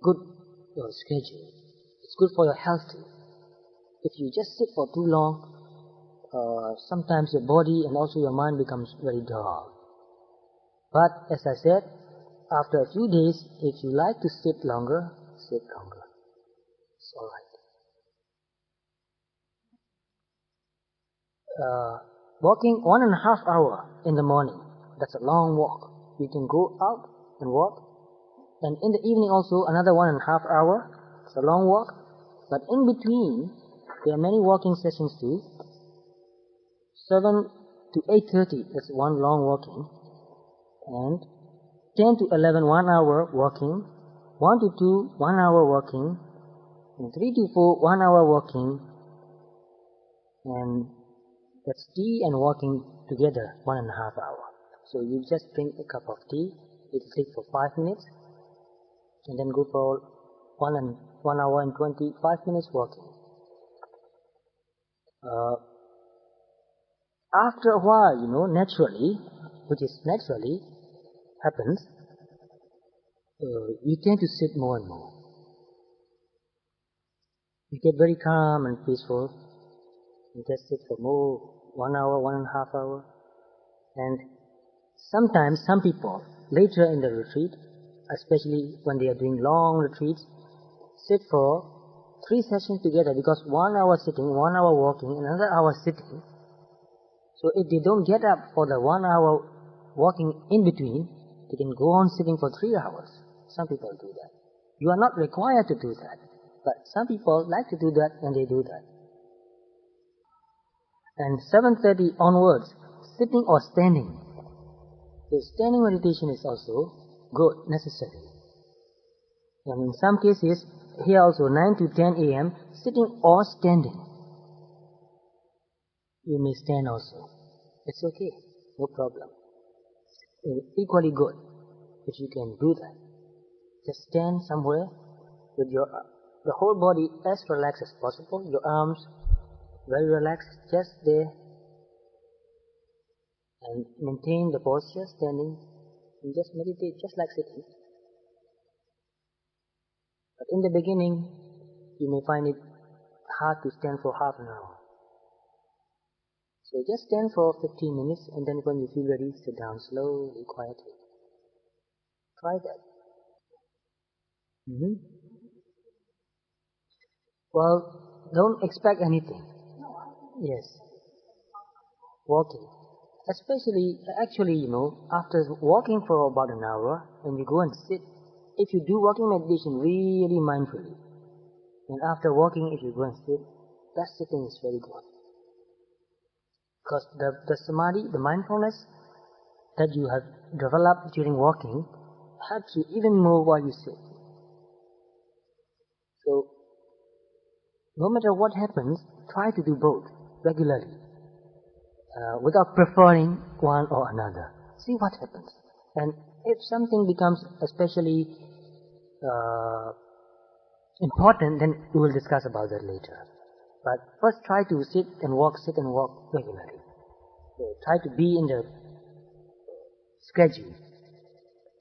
good schedule. It's good for your health too. If you just sit for too long, sometimes your body and also your mind becomes very dull. But as I said, after a few days, if you like to sit longer, sit longer. It's alright. Walking 1.5 hours in the morning, that's a long walk. You can go out and walk. And in the evening also, another 1.5 hours. It's a long walk. But in between, there are many walking sessions too. 7 to 8:30, that's one long walking. And 10 to 11, 1 hour walking. 1 to 2, 1 hour walking. And 3 to 4, 1 hour walking. And that's tea and walking together, 1.5 hours. So you just drink a cup of tea. It'll take for 5 minutes. And then go for 1 hour and 25 minutes walking. After a while, naturally, which is naturally happens, you tend to sit more and more. You get very calm and peaceful. You just sit for more, 1 hour, 1.5 hours. And sometimes some people, later in the retreat, especially when they are doing long retreats, sit for 3 sessions together, because 1 hour sitting, 1 hour walking, another hour sitting. So if they don't get up for the 1 hour walking in between, they can go on sitting for 3 hours. Some people do that. You are not required to do that, but some people like to do that, and they do that. And 7:30 onwards, sitting or standing. So standing meditation is also good, necessary. And in some cases, here also 9 to 10 a.m., sitting or standing. You may stand also. It's okay, no problem. Equally good if you can do that. Just stand somewhere with the whole body as relaxed as possible, your arms very relaxed, just there, and maintain the posture standing, and just meditate just like sitting. But in the beginning, you may find it hard to stand for half an hour. So just stand for 15 minutes, and then when you feel ready, sit down slowly, quietly. Try that. Well, don't expect anything. Yes. Walking. Actually, after walking for about an hour, and you go and sit, if you do walking meditation really mindfully, and after walking, if you go and sit, that sitting is very good. Because the samadhi, the mindfulness that you have developed during walking helps you even more while you sit. So, no matter what happens, try to do both regularly, without preferring one or another. See what happens. And if something becomes especially important, then we will discuss about that later. But first try to sit and walk regularly. So try to be in the schedule.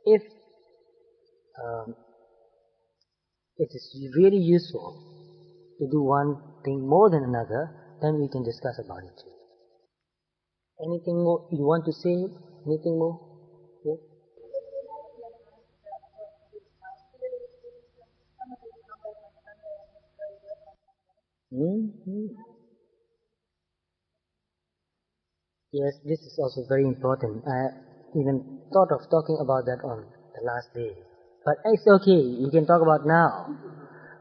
If it is really useful to do one thing more than another, then we can discuss about it too. Anything more you want to say? Anything more? Yes? Yes, this is also very important. I even thought of talking about that on the last day. But it's okay, you can talk about now.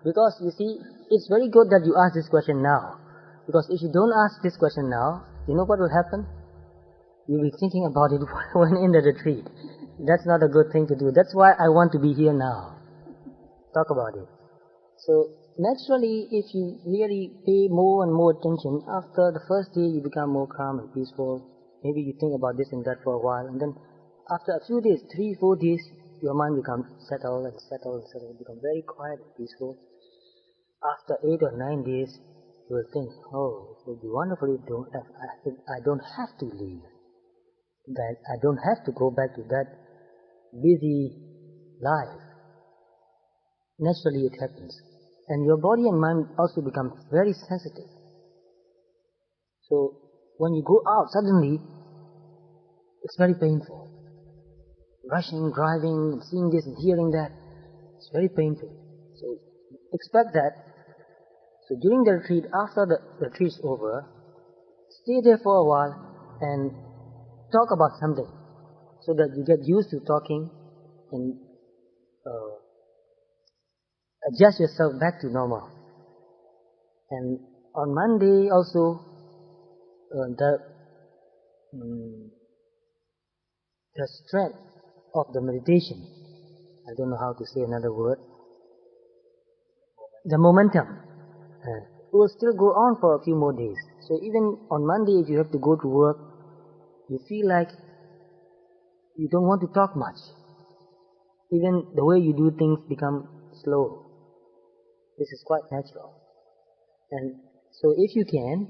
Because you see, it's very good that you ask this question now. Because if you don't ask this question now, you know what will happen? You'll be thinking about it when in the retreat. That's not a good thing to do. That's why I want to be here now. Talk about it. So, naturally, if you really pay more and more attention, after the first day you become more calm and peaceful. Maybe you think about this and that for a while, and then after a few days, 3-4 days, your mind becomes settled, become very quiet and peaceful. After 8 or 9 days, you will think, oh, it would be wonderful if I don't have to leave. That I don't have to go back to that busy life. Naturally it happens. And your body and mind also become very sensitive. So, when you go out suddenly, it's very painful. Rushing, driving, seeing this and hearing that, it's very painful. So, expect that. So, during the retreat, after the retreat is over, stay there for a while and talk about something, so that you get used to talking and adjust yourself back to normal. And on Monday also, the strength of the meditation, I don't know how to say another word, the momentum, will still go on for a few more days. So even on Monday, if you have to go to work, you feel like you don't want to talk much. Even the way you do things become slow. This is quite natural. And so if you can,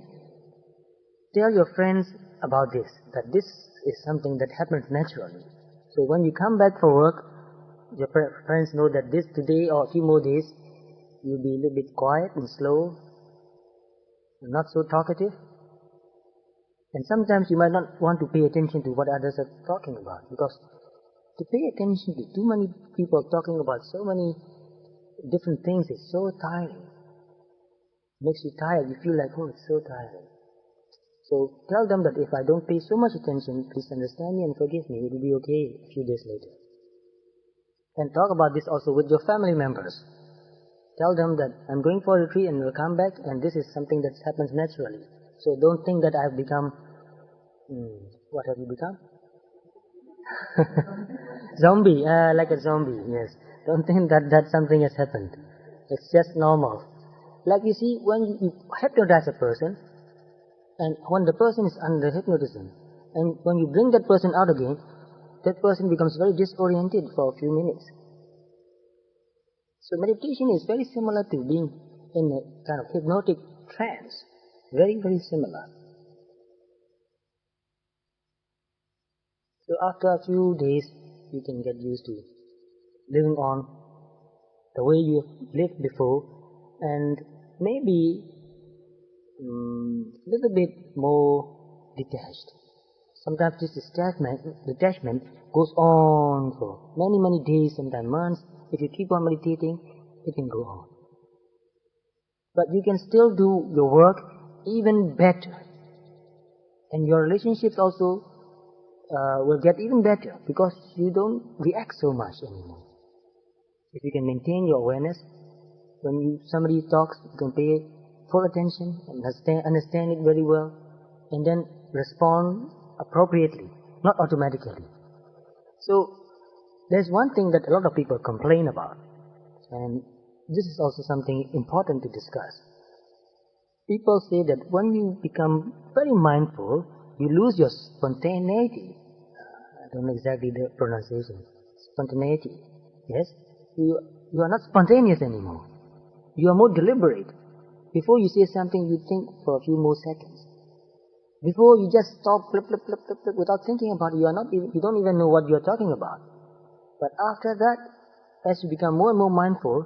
tell your friends about this, that this is something that happens naturally. So when you come back for work, your friends know that today or a few more days, you'll be a little bit quiet and slow, and not so talkative. And sometimes you might not want to pay attention to what others are talking about, because to pay attention to too many people talking about so many different things is so tiring. Makes you tired. You feel like, oh, it's so tiring. So tell them that if I don't pay so much attention, please understand me and forgive me. It will be okay a few days later. And talk about this also with your family members. Tell them that I'm going for a retreat and will come back, and this is something that happens naturally. So don't think that I've become, what have you become? Zombie, like a zombie, yes. Don't think that something has happened. It's just normal. Like you see, when you hypnotize a person, and when the person is under hypnotism, and when you bring that person out again, that person becomes very disoriented for a few minutes. So meditation is very similar to being in a kind of hypnotic trance. Very, very similar. So after a few days, you can get used to living on the way you lived before, and maybe a little bit more detached. Sometimes this detachment goes on for many, many days, sometimes months. If you keep on meditating, it can go on. But you can still do your work even better. And your relationships also will get even better because you don't react so much anymore. If you can maintain your awareness, when somebody talks, you can pay full attention and understand it very well, and then respond appropriately, not automatically. So there's one thing that a lot of people complain about, and this is also something important to discuss. People say that when you become very mindful, you lose your spontaneity. I don't know exactly the pronunciation. Spontaneity. Yes? You are not spontaneous anymore. You are more deliberate. Before you say something, you think for a few more seconds. Before you just stop, flip, without thinking about it, you don't even know what you are talking about. But after that, as you become more and more mindful,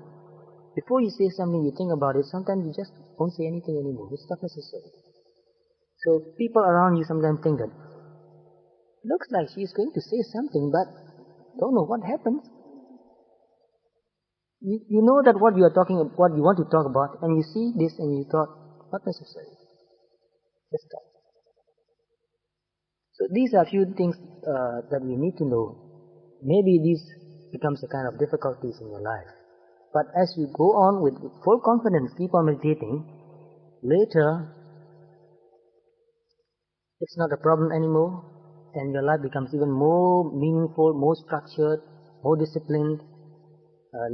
before you say something, you think about it, sometimes you just won't say anything anymore. It's not necessary. So people around you sometimes think that, looks like she's going to say something, but don't know what happens. You know that what you are talking, what you want to talk about, and you see this and you thought, not necessary. Just stop. So these are a few things that we need to know. Maybe this becomes a kind of difficulties in your life. But as you go on with full confidence, keep on meditating, later it's not a problem anymore, and your life becomes even more meaningful, more structured, more disciplined,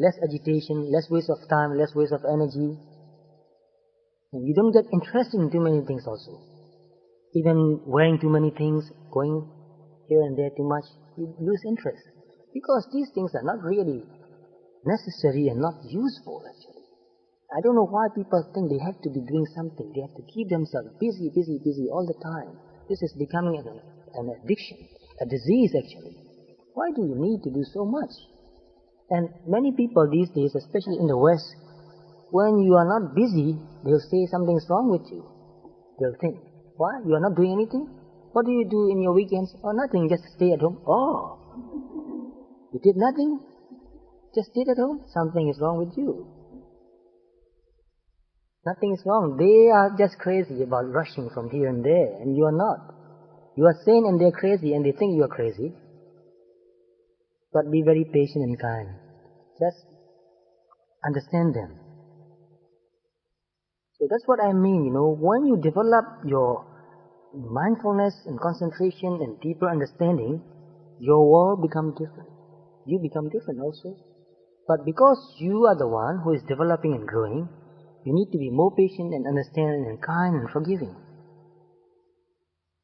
less agitation, less waste of time, less waste of energy. And you don't get interested in too many things also. Even wearing too many things, going here and there too much, you lose interest. Because these things are not really necessary and not useful actually. I don't know why people think they have to be doing something. They have to keep themselves busy all the time. This is becoming an addiction, a disease actually. Why do you need to do so much? And many people these days, especially in the West, when you are not busy, they'll say something's wrong with you. They'll think, why? You are not doing anything? What do you do in your weekends? Oh, nothing, just stay at home. Oh, you did nothing? Just stayed at home? Something is wrong with you. Nothing is wrong. They are just crazy about rushing from here and there, and you are not. You are sane and they're crazy, and they think you are crazy. But be very patient and kind. Just understand them. So that's what I mean, when you develop your mindfulness and concentration and deeper understanding, your world becomes different. You become different also. But because you are the one who is developing and growing, you need to be more patient and understanding and kind and forgiving.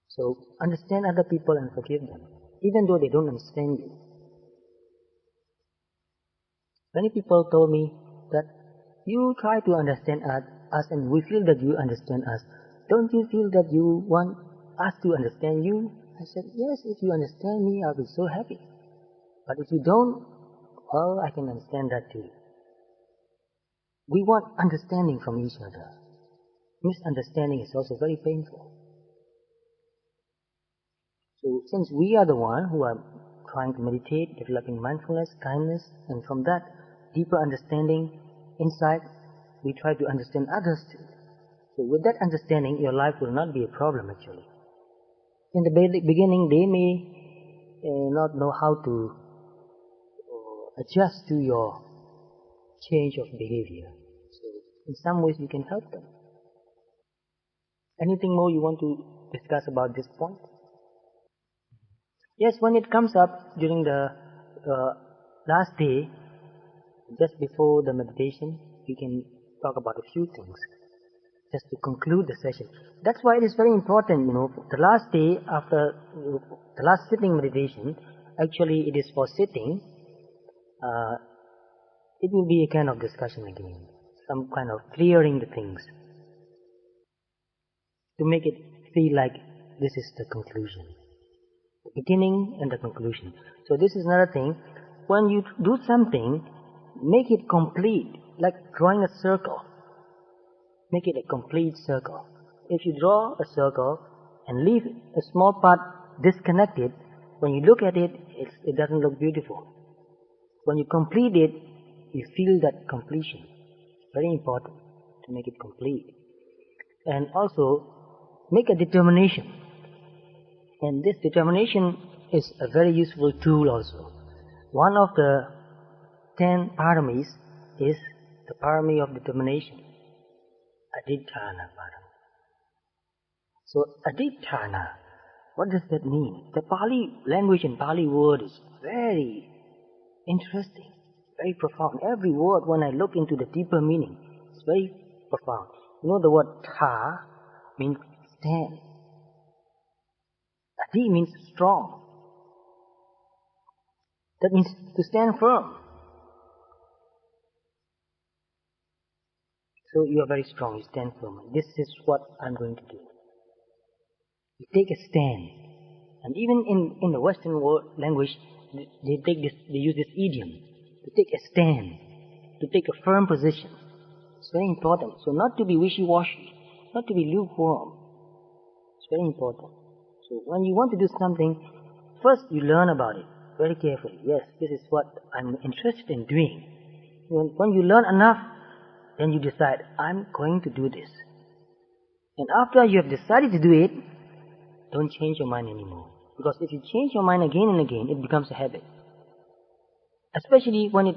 So understand other people and forgive them, even though they don't understand you. Many people told me that you try to understand us and we feel that you understand us. Don't you feel that you want us to understand you? I said, yes, if you understand me, I'll be so happy. But if you don't, well, I can understand that too. We want understanding from each other. Misunderstanding is also very painful. So since we are the one who are trying to meditate, developing mindfulness, kindness, and from that deeper understanding, insight, we try to understand others too. So with that understanding, your life will not be a problem actually. In the beginning, they may not know how to adjust to your change of behavior. So in some ways you can help them. Anything more you want to discuss about this point? Yes, when it comes up during the last day, just before the meditation, we can talk about a few things, just to conclude the session. That's why it is very important, the last day after the last sitting meditation, actually it is for sitting, it will be a kind of discussion again, some kind of clearing the things, to make it feel like this is the conclusion, the beginning and the conclusion. So this is another thing. When you do something, make it complete, like drawing a circle. Make it a complete circle. If you draw a circle and leave a small part disconnected, when you look at it, it doesn't look beautiful. When you complete it, you feel that completion. Very important to make it complete. And also, make a determination. And this determination is a very useful tool also. One of the 10 paramis is the parami of determination. Adhitthana parami. So, adhitthana, what does that mean? The Pali language and Pali word is very interesting, very profound. Every word, when I look into the deeper meaning, it's very profound. The word tha means stand. Adhi means strong. That means to stand firm. So you are very strong, you stand firm. This is what I'm going to do. You take a stand. And even in the Western world language, they use this idiom, to take a stand, to take a firm position. It's very important. So not to be wishy-washy, not to be lukewarm. It's very important. So when you want to do something, first you learn about it very carefully. Yes, this is what I'm interested in doing. When you learn enough, then you decide, I'm going to do this. And after you have decided to do it, don't change your mind anymore. Because if you change your mind again and again, it becomes a habit. Especially when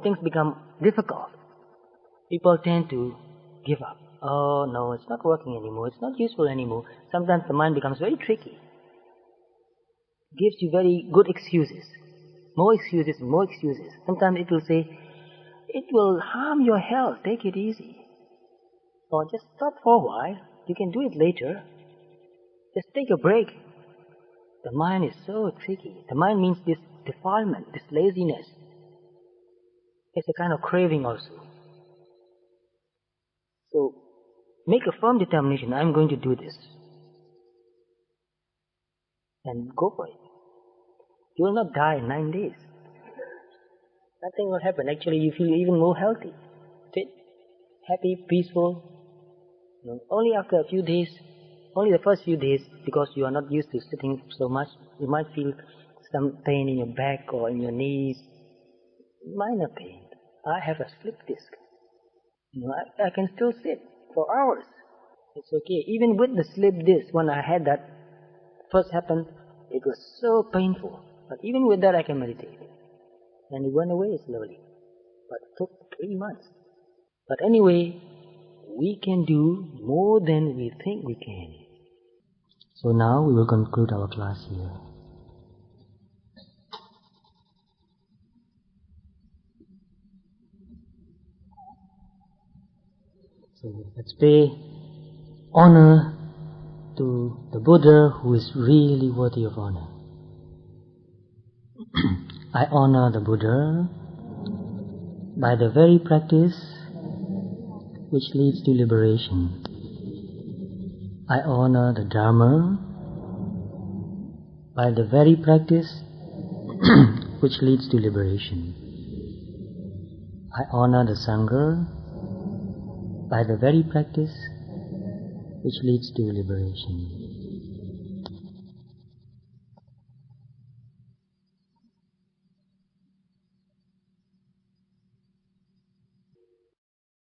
things become difficult, people tend to give up. Oh no, it's not working anymore, it's not useful anymore. Sometimes the mind becomes very tricky. Gives you very good excuses. More excuses, more excuses. Sometimes it will say, it will harm your health, take it easy. Or just stop for a while, you can do it later. Just take a break. The mind is so tricky. The mind means this defilement, this laziness. It's a kind of craving also. So, make a firm determination, I'm going to do this. And go for it. You will not die in 9 days. Nothing will happen. Actually, you feel even more healthy, fit, happy, peaceful. Only after a few days, only the first few days, because you are not used to sitting so much, you might feel some pain in your back or in your knees. Minor pain. I have a slip disc. I can still sit for hours. It's okay. Even with the slip disc, when I had that first happened, it was so painful. But even with that, I can meditate. And it went away slowly. But it took 3 months. But anyway, we can do more than we think we can. So now we will conclude our class here. So let's pay honor to the Buddha who is really worthy of honor. I honor the Buddha by the very practice which leads to liberation. I honor the Dharma by the very practice which leads to liberation. I honor the Sangha by the very practice which leads to liberation.